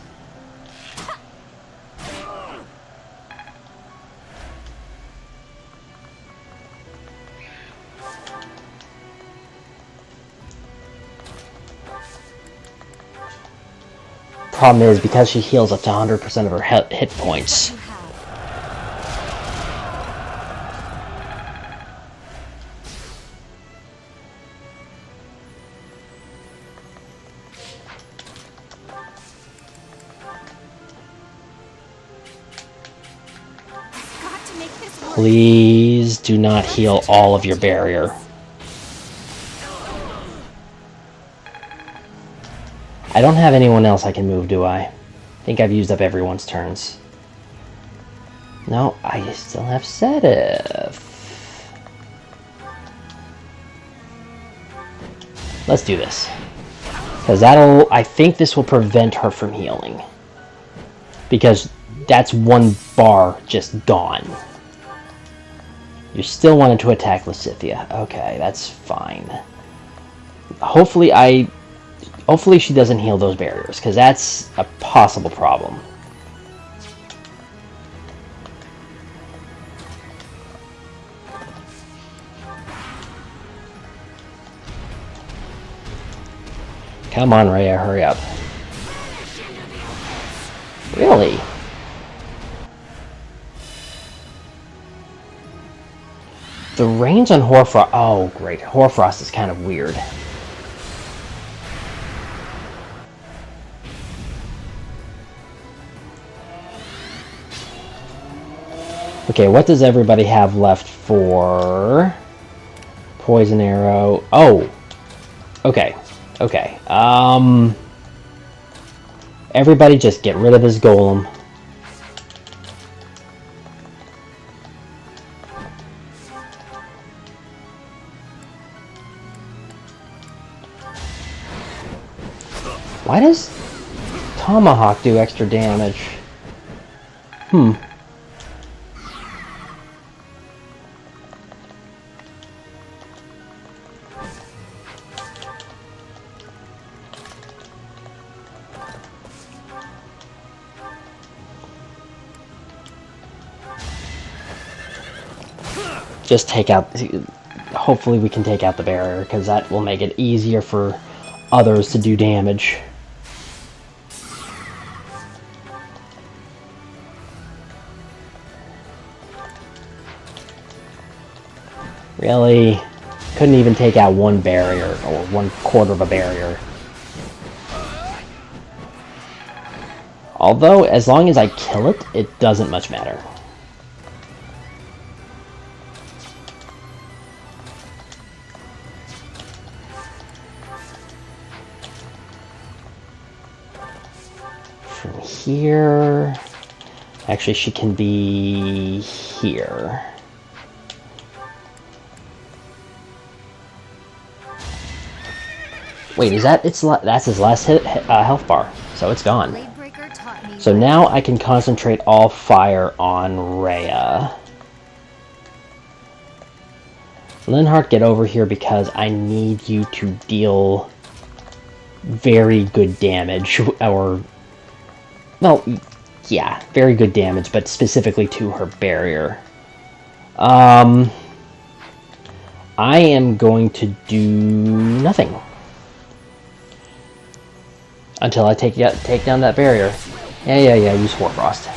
Problem is, because she heals up to 100% of her hit points... Please do not heal all of your barrier. I don't have anyone else I can move, do I? I think I've used up everyone's turns. No, I still have Sedith. Let's do this. Because I think this will prevent her from healing. Because that's one bar just gone. You still wanted to attack Lysithea. Okay, that's fine. Hopefully she doesn't heal those barriers, because that's a possible problem. Come on, Rhea, hurry up. Really? The range on Hoarfrost... oh, great. Hoarfrost is kind of weird. Okay, what does everybody have left for... Poison Arrow... oh! Okay. Okay. Everybody just get rid of his golem. Why does Tomahawk do extra damage? Just take out... hopefully we can take out the barrier, because that will make it easier for others to do damage. Really? Couldn't even take out one barrier, or 1/4 of a barrier. Although, as long as I kill it, it doesn't much matter. From here... actually, she can be here. Wait, is that that's his last health bar, so it's gone. So now I can concentrate all fire on Rhea. Linhardt, get over here because I need you to deal very good damage, or... well, yeah, very good damage, but specifically to her barrier. I am going to do nothing. Until I take down that barrier. Yeah, use Hoarfrost.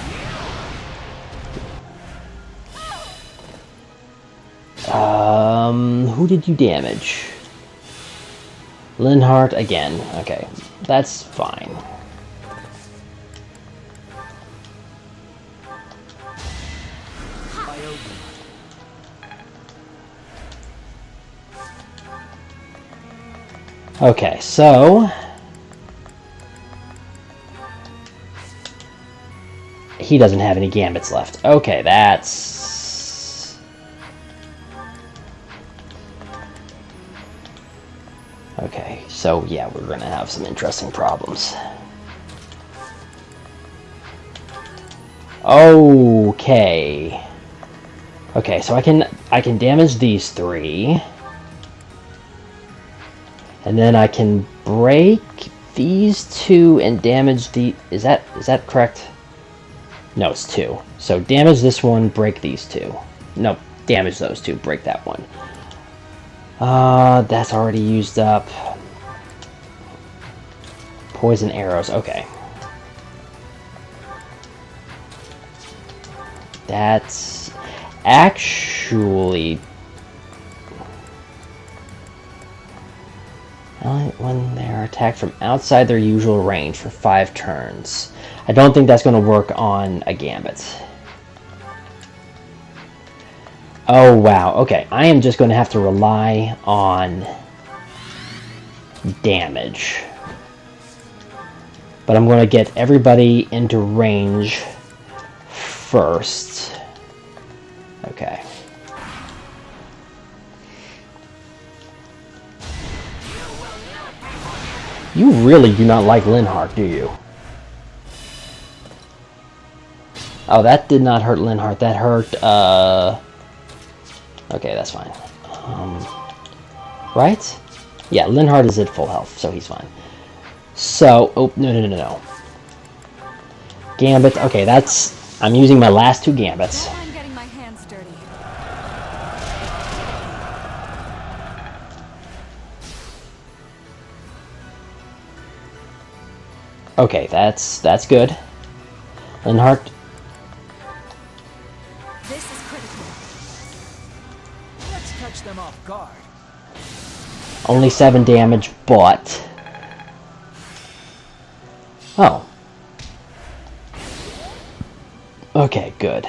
Who did you damage? Linhardt again. Okay, that's fine. Okay, so he doesn't have any gambits left. Okay, that's... Okay, so yeah, we're gonna have some interesting problems. Okay. Okay, so I can damage these three. And then I can break these two and damage the... Is that correct? No, it's two. So damage this one, break these two. Nope, damage those two, break that one. That's already used up. Poison arrows, okay. That's actually... When they're attacked from outside their usual range for 5 turns. I don't think that's going to work on a Gambit. Oh, wow. Okay, I am just going to have to rely on damage. But I'm going to get everybody into range first. Okay. You really do not like Linhardt, do you? Oh, that did not hurt Linhardt. That hurt, Okay, that's fine. Right? Yeah, Linhardt is at full health, so he's fine. So, oh, no. Gambit, okay, that's... I'm using my last 2 Gambits. I'm getting my hands dirty. Okay, that's good. Linhardt. This is critical. Let's catch them off guard. Only 7 damage, but... Oh. Okay, good.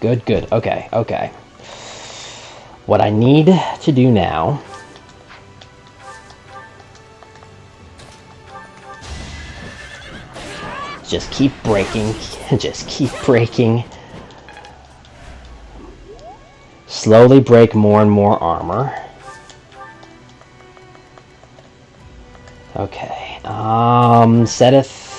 Good. Okay. What I need to do now... Just keep breaking. Just keep breaking. Slowly break more and more armor. Okay. Sedith.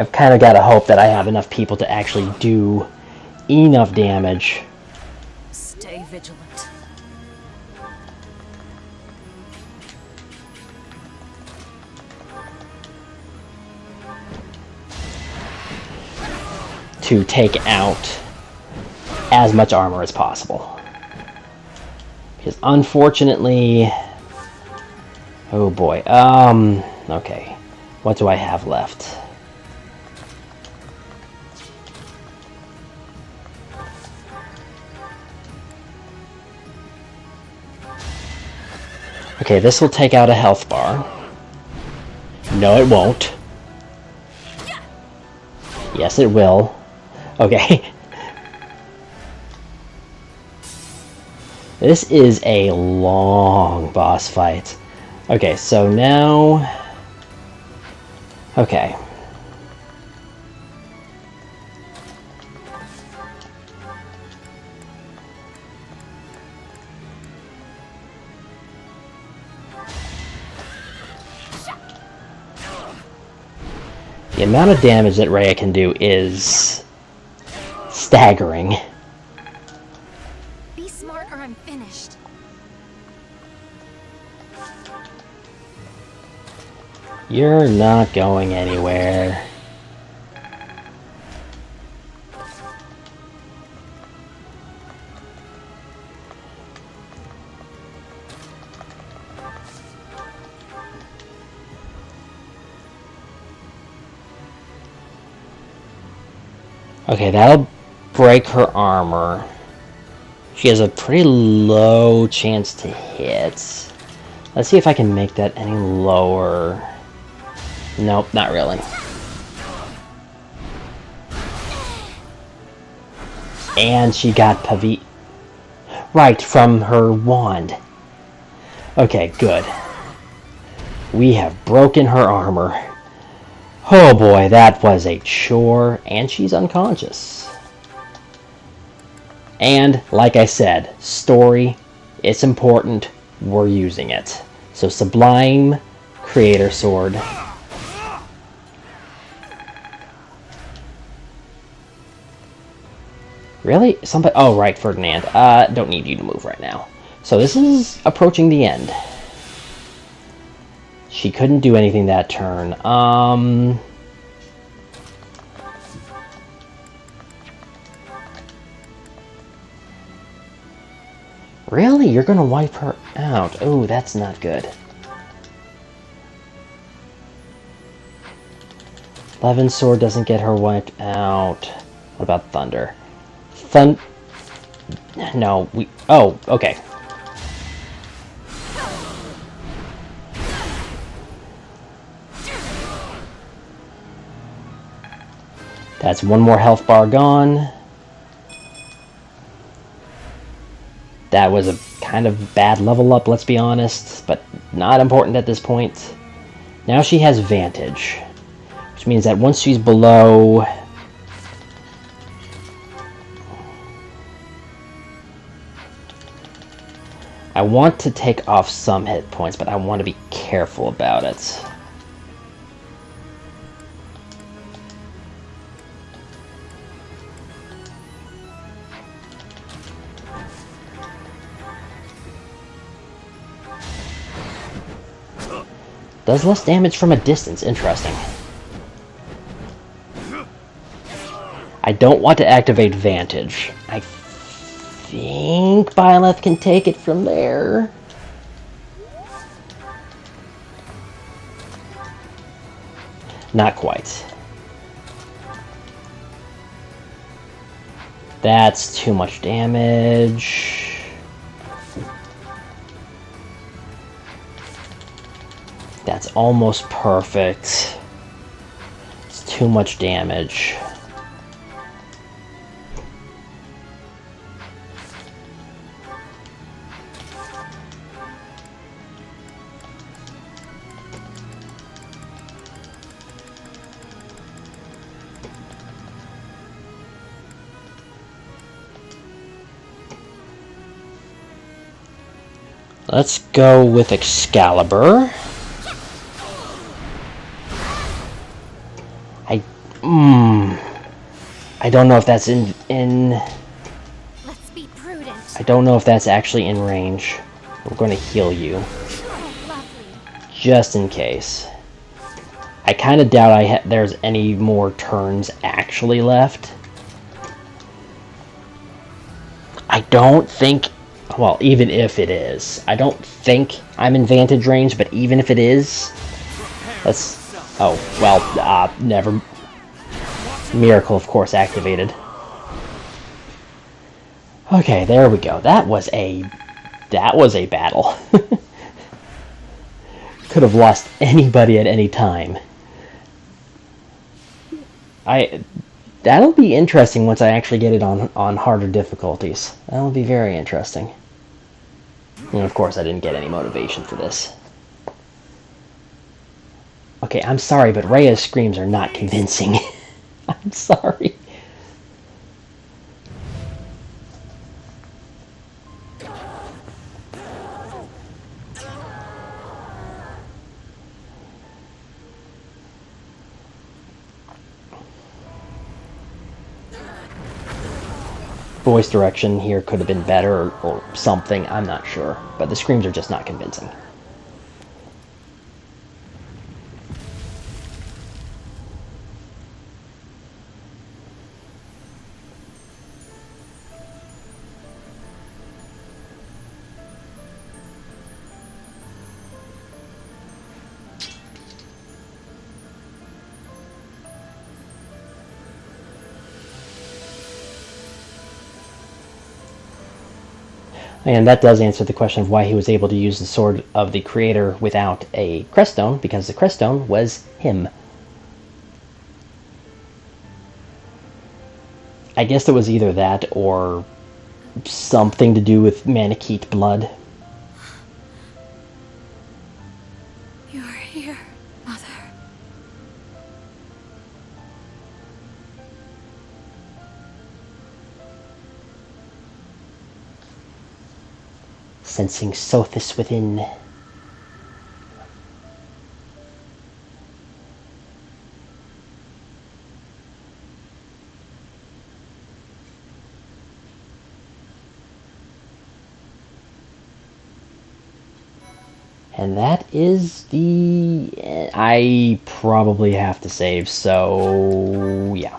I've kind of got to hope that I have enough people to actually do enough damage. Stay vigilant. To take out as much armor as possible. Because unfortunately... Oh boy. Okay. What do I have left? Okay, this will take out a health bar. No, it won't. Yes, it will. Okay. This is a long boss fight. Okay, so now... Okay. The amount of damage that Rhea can do is staggering. Be smart or I'm finished. You're not going anywhere. Okay, that'll break her armor. She has a pretty low chance to hit. Let's see if I can make that any lower. Nope, not really. And she got Pavi... Right, from her wand. Okay, good. We have broken her armor. Oh boy, that was a chore, and she's unconscious. And, like I said, story, it's important, we're using it. So Sublime, Creator Sword. Really? Somebody? Oh, right, Ferdinand. Don't need you to move right now. So this is approaching the end. She couldn't do anything that turn. Really? You're gonna wipe her out? Oh, that's not good. Levin's sword doesn't get her wiped out. What about Thunder? No, we... Oh, okay. That's one more health bar gone. That was a kind of bad level up, let's be honest, but not important at this point. Now she has Vantage, which means that once she's below... I want to take off some hit points, but I want to be careful about it. Does less damage from a distance. Interesting. I don't want to activate Vantage. I think Byleth can take it from there. Not quite. That's too much damage. That's almost perfect. It's too much damage. Let's go with Excalibur. I don't know if that's in... Let's be prudent. I don't know if that's actually in range. We're going to heal you. Oh, lovely. Just in case. I kind of doubt there's any more turns actually left. I don't think... Well, even if it is. I don't think I'm in Vantage range, but even if it is... Let's... Oh, well, never... Miracle, of course, activated. Okay, there we go. That was a battle. Could have lost anybody at any time. That'll be interesting once I actually get it on harder difficulties. That'll be very interesting. And of course, I didn't get any motivation for this. Okay, I'm sorry, but Rhea's screams are not convincing. I'm sorry. voice direction here could have been better or something, I'm not sure. But the screams are just not convincing. And that does answer the question of why he was able to use the Sword of the Creator without a Creststone, because the Creststone was him. I guess it was either that or something to do with Manakete blood. You're here, Mother. Sensing Sothis within. And that is the... I probably have to save, so... yeah.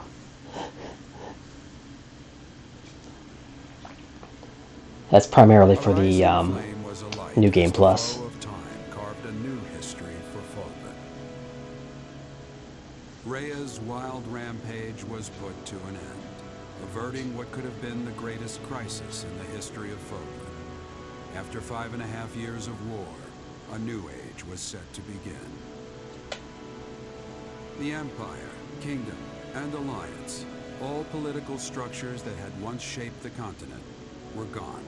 That's primarily for the New Game Plus. Carved a new history for Fódlan. Rhea's wild rampage was put to an end, averting what could have been the greatest crisis in the history of Fódlan. After 5.5 years of war, a new age was set to begin. The Empire, Kingdom, and Alliance, all political structures that had once shaped the continent, were gone.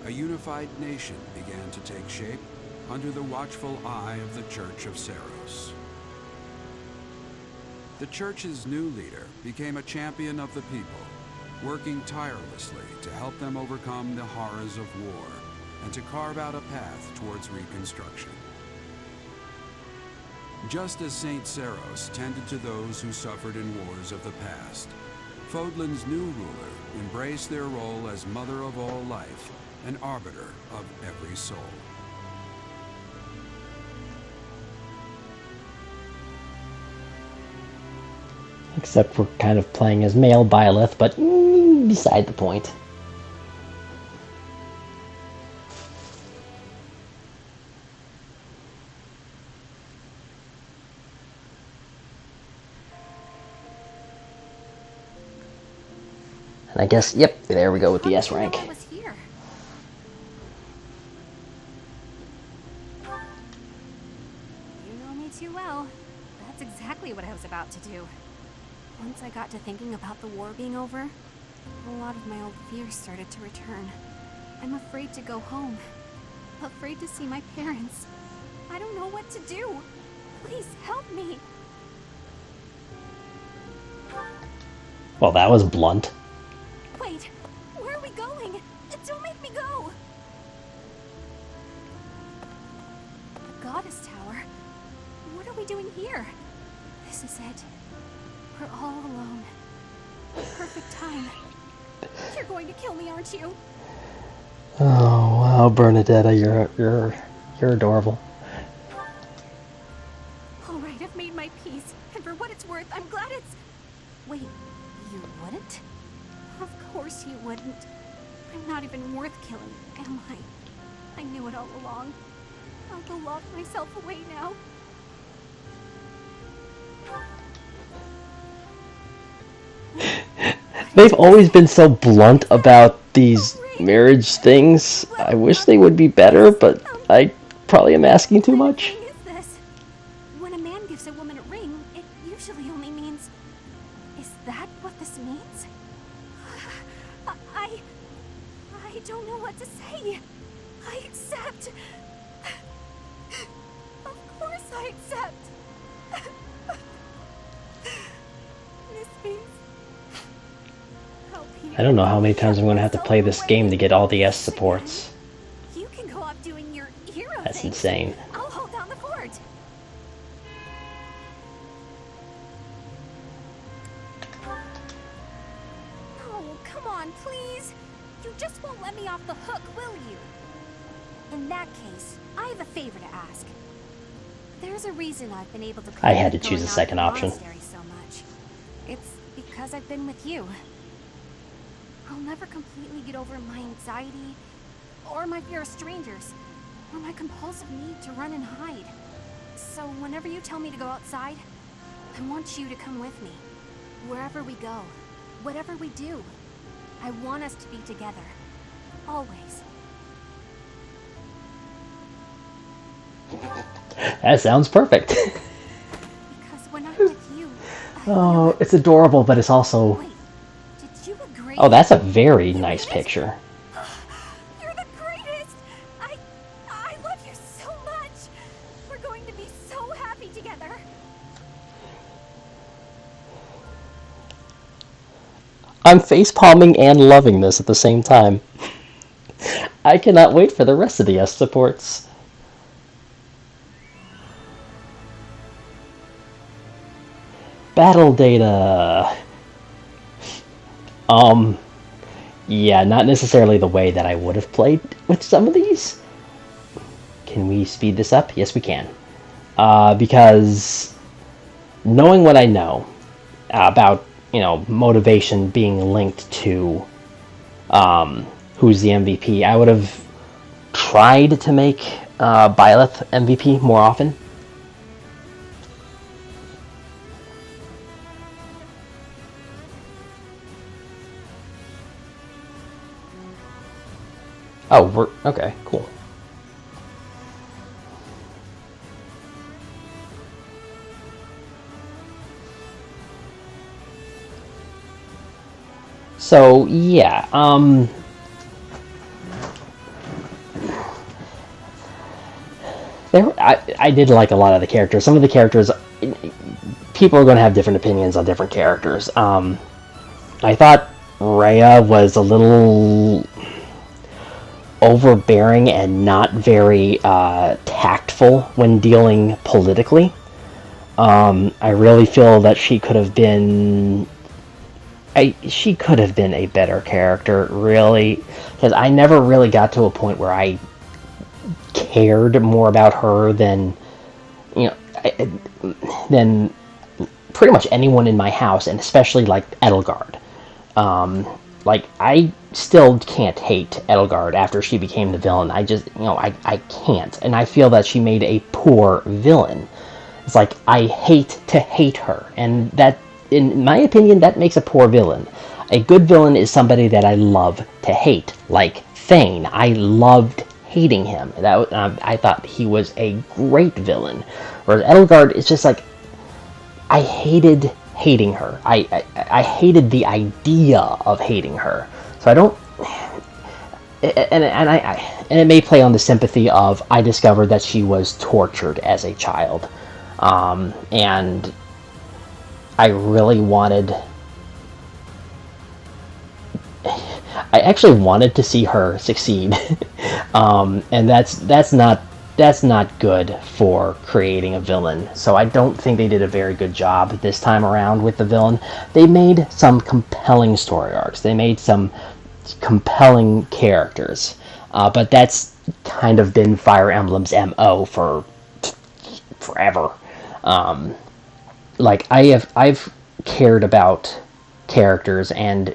A unified nation began to take shape under the watchful eye of the Church of Seiros. The Church's new leader became a champion of the people, working tirelessly to help them overcome the horrors of war and to carve out a path towards reconstruction. Just as Saint Seiros tended to those who suffered in wars of the past, Fódlan's new ruler embraced their role as mother of all life and arbiter of every soul. Except we're kind of playing as male Byleth, but beside the point. And I guess, yep, there we go with the S rank. I was here. You know me too well. That's exactly what I was about to do. Once I got to thinking about the war being over, a lot of my old fears started to return. I'm afraid to go home. Afraid to see my parents. I don't know what to do. Please help me. Well, that was blunt. Wait, where are we going? Don't make me go! The Goddess Tower? What are we doing here? This is it. We're all alone. The perfect time. You're going to kill me, aren't you? Oh wow, Bernadetta, you're adorable. Alright, I've made my peace, and for what it's worth, I'm glad it's... Wait, you wouldn't? Of course you wouldn't. I'm not even worth killing, am I? I knew it all along. I'll go lock myself away now. They've always been so blunt about these marriage things. I wish they would be better, but I probably am asking too much. What is this? When a man gives a woman a ring, it usually only means... Is that what this means? I don't know what to say. I accept. Of course I accept. This means... I don't know how many times I'm going to have to play this game to get all the S supports. You can go off doing your hero That's thing. insane. I'll hold down the fort. Oh, come on, please. off the hook, will you? In that case, I have a favor to ask. There's a reason I've been able to I had to cope with choose the going second out to the option. monastery so much. It's because I've been with you. I'll never completely get over my anxiety, or my fear of strangers, or my compulsive need to run and hide. So whenever you tell me to go outside, I want you to come with me. Wherever we go, whatever we do, I want us to be together. Always. That sounds perfect. Because when I'm with you, I Oh, feel it's adorable, but it's also... Wait, did you agree? Oh, that's a very nice picture. You're the greatest! I love you so much! We're going to be so happy together! I'm facepalming and loving this at the same time. I cannot wait for the rest of the S supports. Battle data. Yeah, not necessarily the way that I would have played with some of these. Can we speed this up? Yes, we can. Because knowing what I know about, motivation being linked to who's the MVP, I would have tried to make Byleth MVP more often. Oh, we're... okay, cool. So, yeah, I did like a lot of the characters. Some of the characters, people are going to have different opinions on different characters. I thought Rhea was a little overbearing and not very tactful when dealing politically. I really feel that she could have been... she could have been a better character, really, because I never really got to a point where I cared more about her than, than pretty much anyone in my house, and especially, like, Edelgard. I still can't hate Edelgard after she became the villain. I just, I can't, and I feel that she made a poor villain. It's like, I hate to hate her, and that, in my opinion, that makes a poor villain. A good villain is somebody that I love to hate, like Thane. I loved hating him. I thought he was a great villain. Whereas Edelgard is just like, I hated hating her. I hated the idea of hating her. So I don't... And it may play on the sympathy of, I discovered that she was tortured as a child. And I really wanted... I actually wanted to see her succeed. And that's not good for creating a villain. So I don't think they did a very good job this time around with the villain. They made some compelling story arcs. They made some compelling characters. But that's kind of been Fire Emblem's MO for forever. I've cared about characters and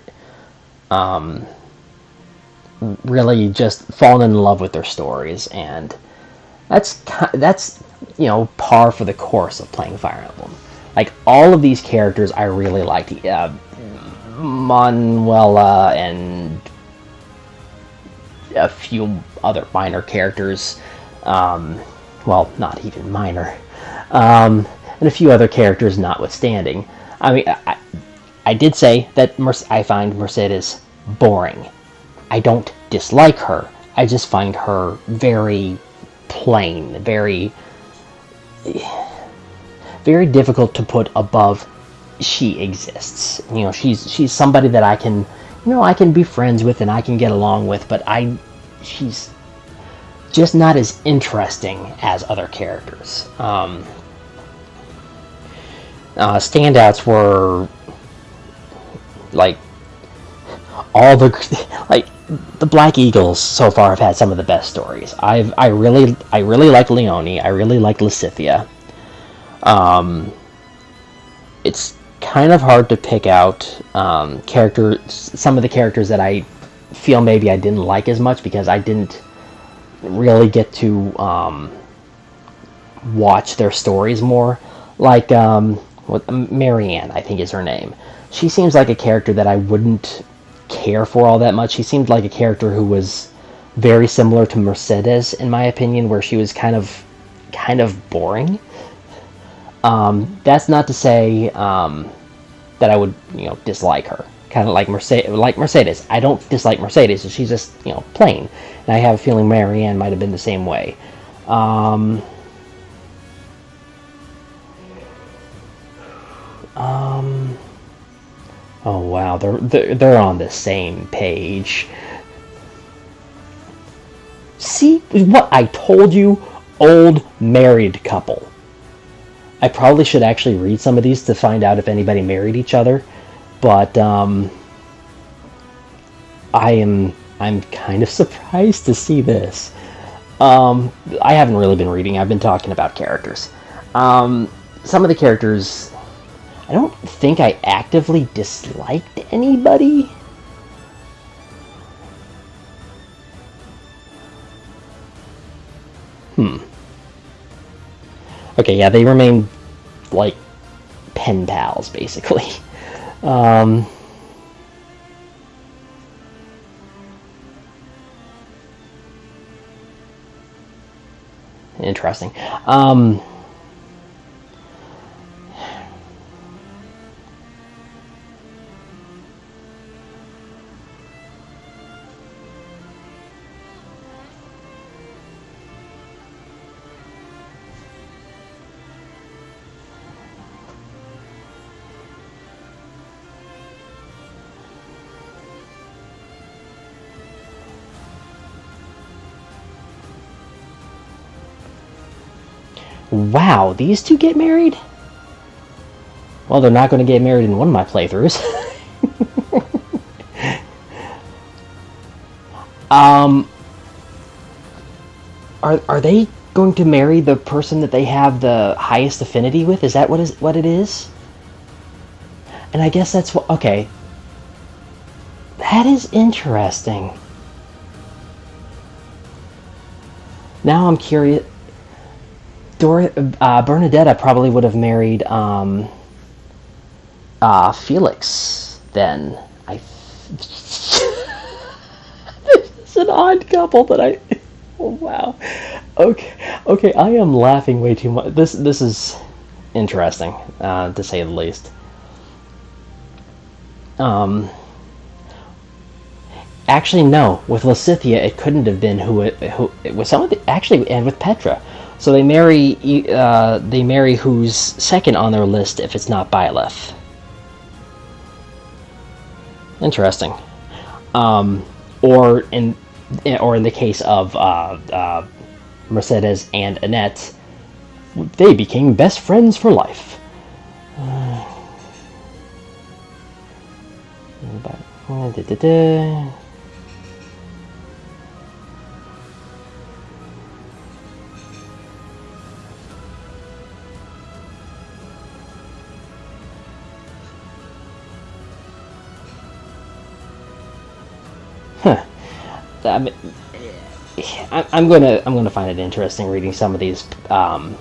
really just fallen in love with their stories, and that's par for the course of playing Fire Emblem. Like, all of these characters I really liked. Manuela and a few other minor characters, well, not even minor, and a few other characters notwithstanding. I mean, I did say that I find Mercedes boring. I don't dislike her. I just find her very plain, very difficult to put above she exists. She's somebody that I can be friends with and I can get along with, but she's just not as interesting as other characters. Standouts were like all the the Black Eagles so far have had some of the best stories. I really like Leone. I really like Lysithea. It's kind of hard to pick out some of the characters that I feel maybe I didn't like as much because I didn't really get to watch their stories more. Like Marianne, I think is her name. She seems like a character that I wouldn't care for all that much. She seemed like a character who was very similar to Mercedes, in my opinion, where she was kind of boring. That's not to say that I would, dislike her. Kind of like Mercedes. I don't dislike Mercedes. She's just, plain. And I have a feeling Marianne might have been the same way. Oh wow, they're on the same page. See what I told you? Old married couple. I probably should actually read some of these to find out if anybody married each other, but I'm kind of surprised to see this. I haven't really been reading. I've been talking about characters. Some of the characters, I don't think I actively disliked anybody. Okay, yeah, they remain like pen pals, basically. Interesting. Wow, these two get married? Well, they're not going to get married in one of my playthroughs. Are they going to marry the person that they have the highest affinity with? Is that what it is? And I guess that's what... Okay. That is interesting. Now I'm curious... Bernadetta probably would have married Felix then. This is an odd couple that I... Oh, wow. Okay, I am laughing way too much. This is interesting, to say the least. Actually, no. With Lysithea, it couldn't have been who it was. Some of the, actually, and with Petra. So they marry who's second on their list if it's not Byleth. Interesting. Or in the case of Mercedes and Annette, they became best friends for life. I'm gonna find it interesting reading some of these. I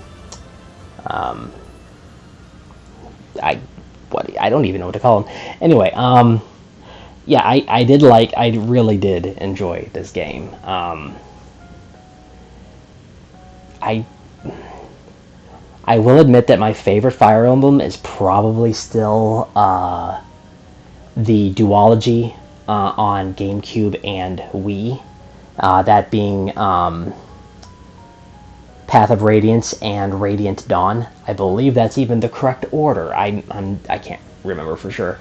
don't even know what to call them. Anyway, yeah, I really did enjoy this game. I will admit that my favorite Fire Emblem is probably still the duology on GameCube and Wii. That being Path of Radiance and Radiant Dawn. I believe that's even the correct order. I can't remember for sure.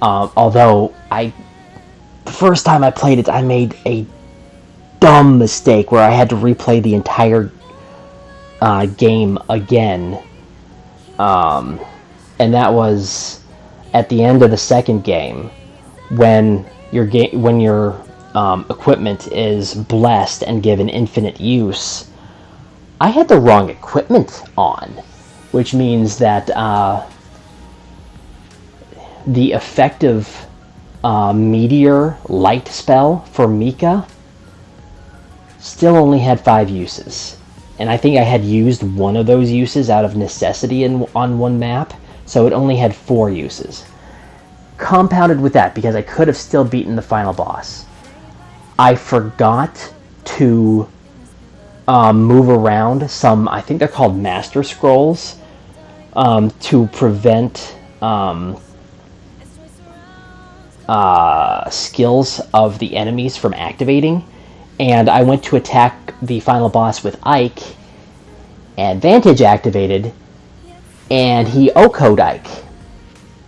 Although the first time I played it, I made a dumb mistake where I had to replay the entire game again, and that was at the end of the second game when your equipment is blessed and given infinite use, I had the wrong equipment on, which means that the effective meteor light spell for Mika still only had 5 uses. And I think I had used one of those uses out of necessity on one map, so it only had 4 uses. Compounded with that, because I could have still beaten the final boss, I forgot to move around some, I think they're called Master Scrolls, to prevent skills of the enemies from activating. And I went to attack the final boss with Ike, and Vantage activated, and he OHKO'd Ike.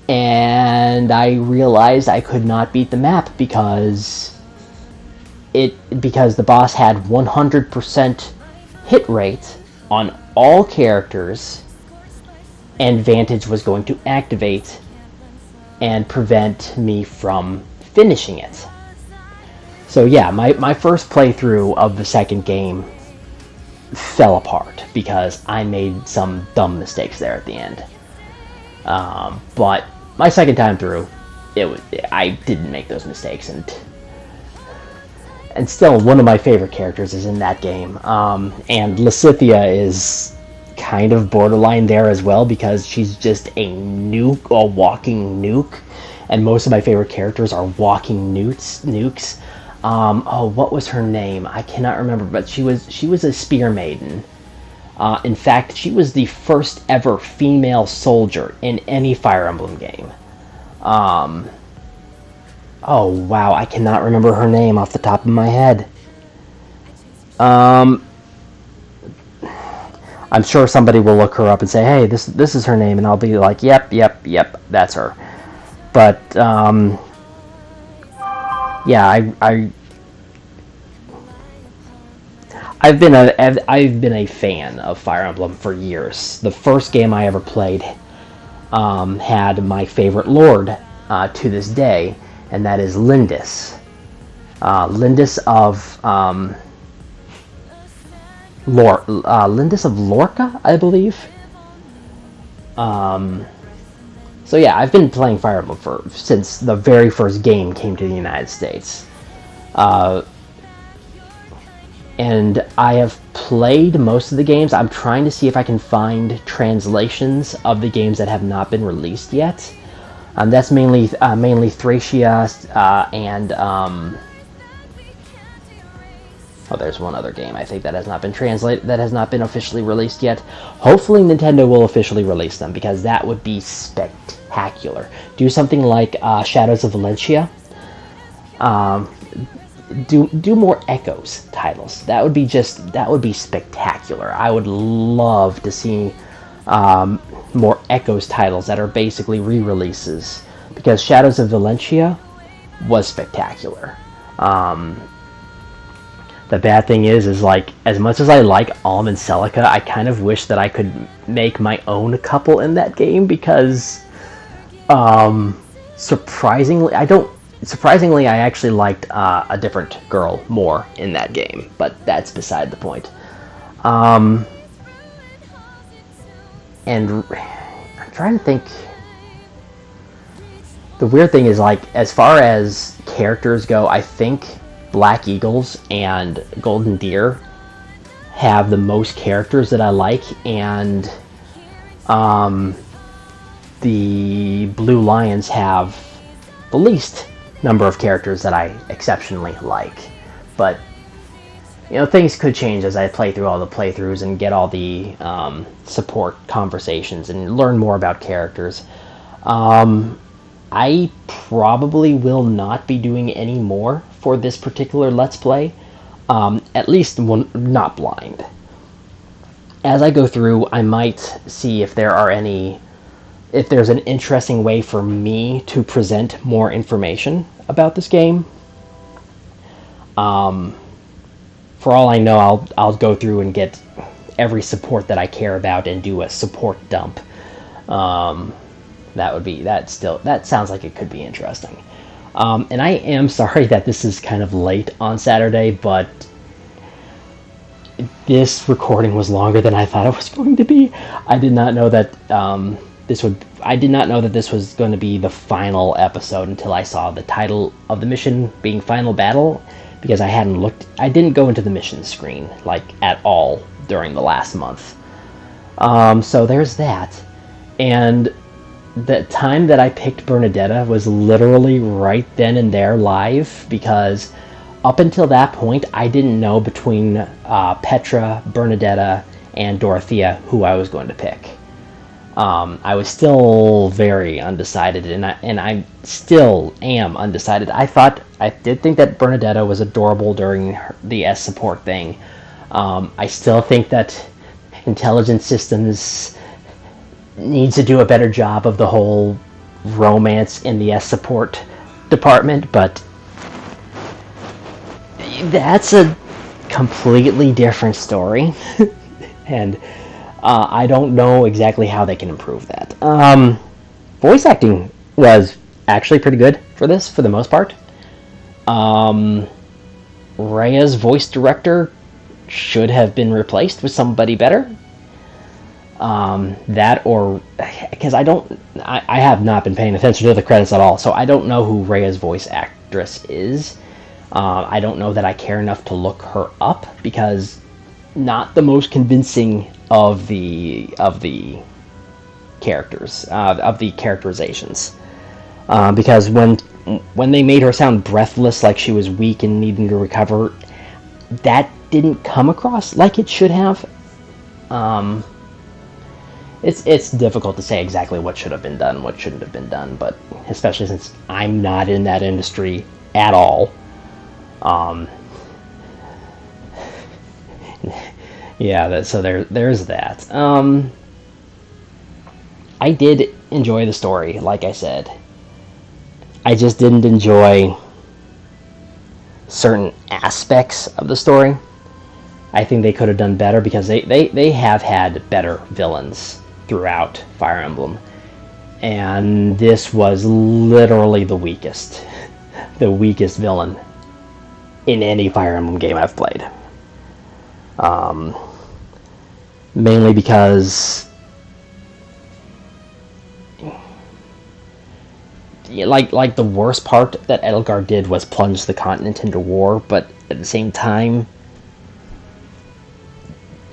And I realized I could not beat the map because the boss had 100% hit rate on all characters, and Vantage was going to activate and prevent me from finishing it. So yeah, my first playthrough of the second game fell apart because I made some dumb mistakes there at the end. But my second time through, I didn't make those mistakes, and still one of my favorite characters is in that game. And Lysithea is kind of borderline there as well because she's just a walking nuke, and most of my favorite characters are walking nukes. What was her name? I cannot remember, but she was a spear maiden. In fact, she was the first ever female soldier in any Fire Emblem game. Oh wow, I cannot remember her name off the top of my head. I'm sure somebody will look her up and say, hey, this is her name, and I'll be like, yep, that's her. But yeah, I've been a fan of Fire Emblem for years. The first game I ever played had my favorite lord to this day, and that is Lindis. Lindis of Lindis of Lorca, I believe. So yeah, I've been playing Fire Emblem since the very first game came to the United States. And I have played most of the games. I'm trying to see if I can find translations of the games that have not been released yet. That's mainly Thracia and there's one other game I think that has not been translated, that has not been officially released yet. Hopefully Nintendo will officially release them, because that would be spectacular. Do something like Shadows of Valencia. Do more Echoes titles. That would be spectacular. I would love to see more Echoes titles that are basically re-releases, because Shadows of Valencia was spectacular. The bad thing is like, as much as I like Alm and Celica, I kind of wish that I could make my own couple in that game, because surprisingly I actually liked a different girl more in that game, but that's beside the point. And I'm trying to think. The weird thing is, like, as far as characters go, I think Black Eagles and Golden Deer have the most characters that I like, and the Blue Lions have the least number of characters that I exceptionally like. But things could change as I play through all the playthroughs and get all the support conversations and learn more about characters. I probably will not be doing any more for this particular Let's Play, at least not blind. As I go through, I might see if there's an interesting way for me to present more information about this game. For all I know, I'll go through and get every support that I care about and do a support dump. That sounds like it could be interesting. And I am sorry that this is kind of late on Saturday, but this recording was longer than I thought it was going to be. I did not know that I did not know that this was going to be the final episode until I saw the title of the mission being Final Battle, because I didn't go into the mission screen, like, at all during the last month. So there's that. And the time that I picked Bernadetta was literally right then and there live, because up until that point, I didn't know between Petra, Bernadetta, and Dorothea who I was going to pick. I was still very undecided, and I still am undecided. I did think that Bernadetta was adorable during the S support thing. I still think that Intelligence Systems needs to do a better job of the whole romance in the S support department, but that's a completely different story. And I don't know exactly how they can improve that. Voice acting was actually pretty good for this, for the most part. Rhea's voice director should have been replaced with somebody better. That, or because I have not been paying attention to the credits at all, so I don't know who Rhea's voice actress is. I don't know that I care enough to look her up, because not the most convincing of the characters, of the characterizations, because when they made her sound breathless, like she was weak and needing to recover, that didn't come across like it should have. It's difficult to say exactly what should have been done, what shouldn't have been done, but especially since I'm not in that industry at all. Yeah, so there's that. I did enjoy the story, like I said. I just didn't enjoy certain aspects of the story. I think they could have done better, because they have had better villains throughout Fire Emblem. And this was literally the weakest villain in any Fire Emblem game I've played. Mainly because, like the worst part that Edelgard did was plunge the continent into war, but at the same time,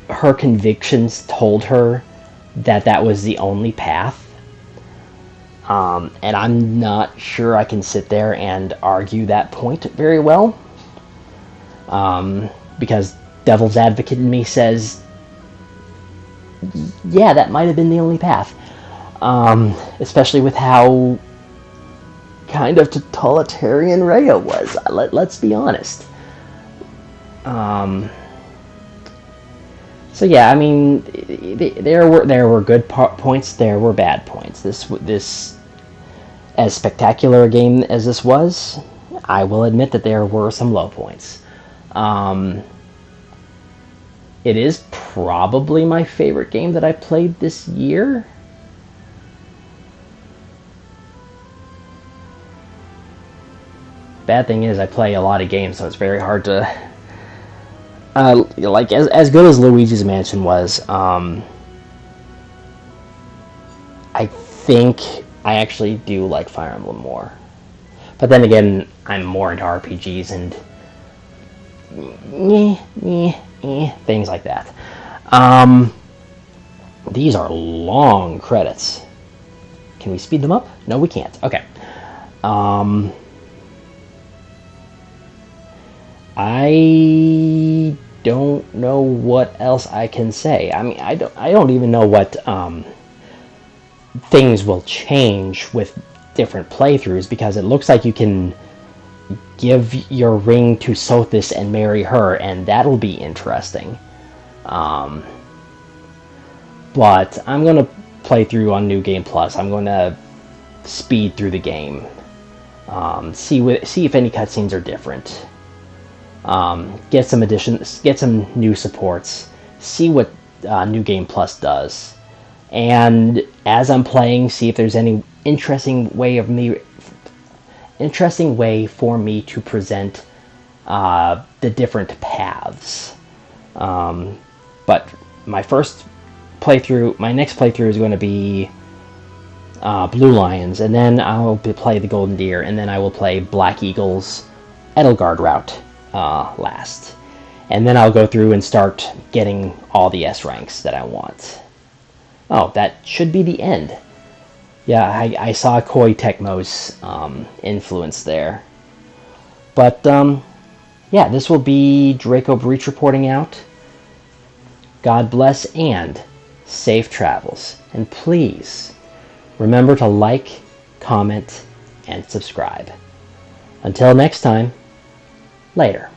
her convictions told her that was the only path. And I'm not sure I can sit there and argue that point very well. Because devil's advocate in me says, yeah, that might have been the only path. Especially with how kind of totalitarian Rhea was. Let's be honest. So yeah, I mean, there were good points, there were bad points. This, as spectacular a game as this was, I will admit that there were some low points. It is probably my favorite game that I played this year. Bad thing is, I play a lot of games, so it's very hard to... like, as good as Luigi's Mansion was, I think I actually do like Fire Emblem more. But then again, I'm more into RPGs and... things like that. These are long credits. Can we speed them up? No, we can't. Okay. I don't know what else I can say. I mean, I don't even know what things will change with different playthroughs, because it looks like you can give your ring to Sothis and marry her, and that'll be interesting. But I'm going to play through on New Game Plus. I'm going to speed through the game. See if any cutscenes are different. Get some additions, get some new supports. See what New Game Plus does. And as I'm playing, see if there's any interesting way of me... interesting way for me to present the different paths. But my next playthrough is going to be Blue Lions, and then I'll play the Golden Deer, and then I will play Black Eagle's Edelgard route last. And then I'll go through and start getting all the S ranks that I want. Oh, that should be the end. Yeah, I saw Koei Tecmo's influence there. But, yeah, this will be Draco Breach reporting out. God bless and safe travels. And please, remember to like, comment, and subscribe. Until next time, later.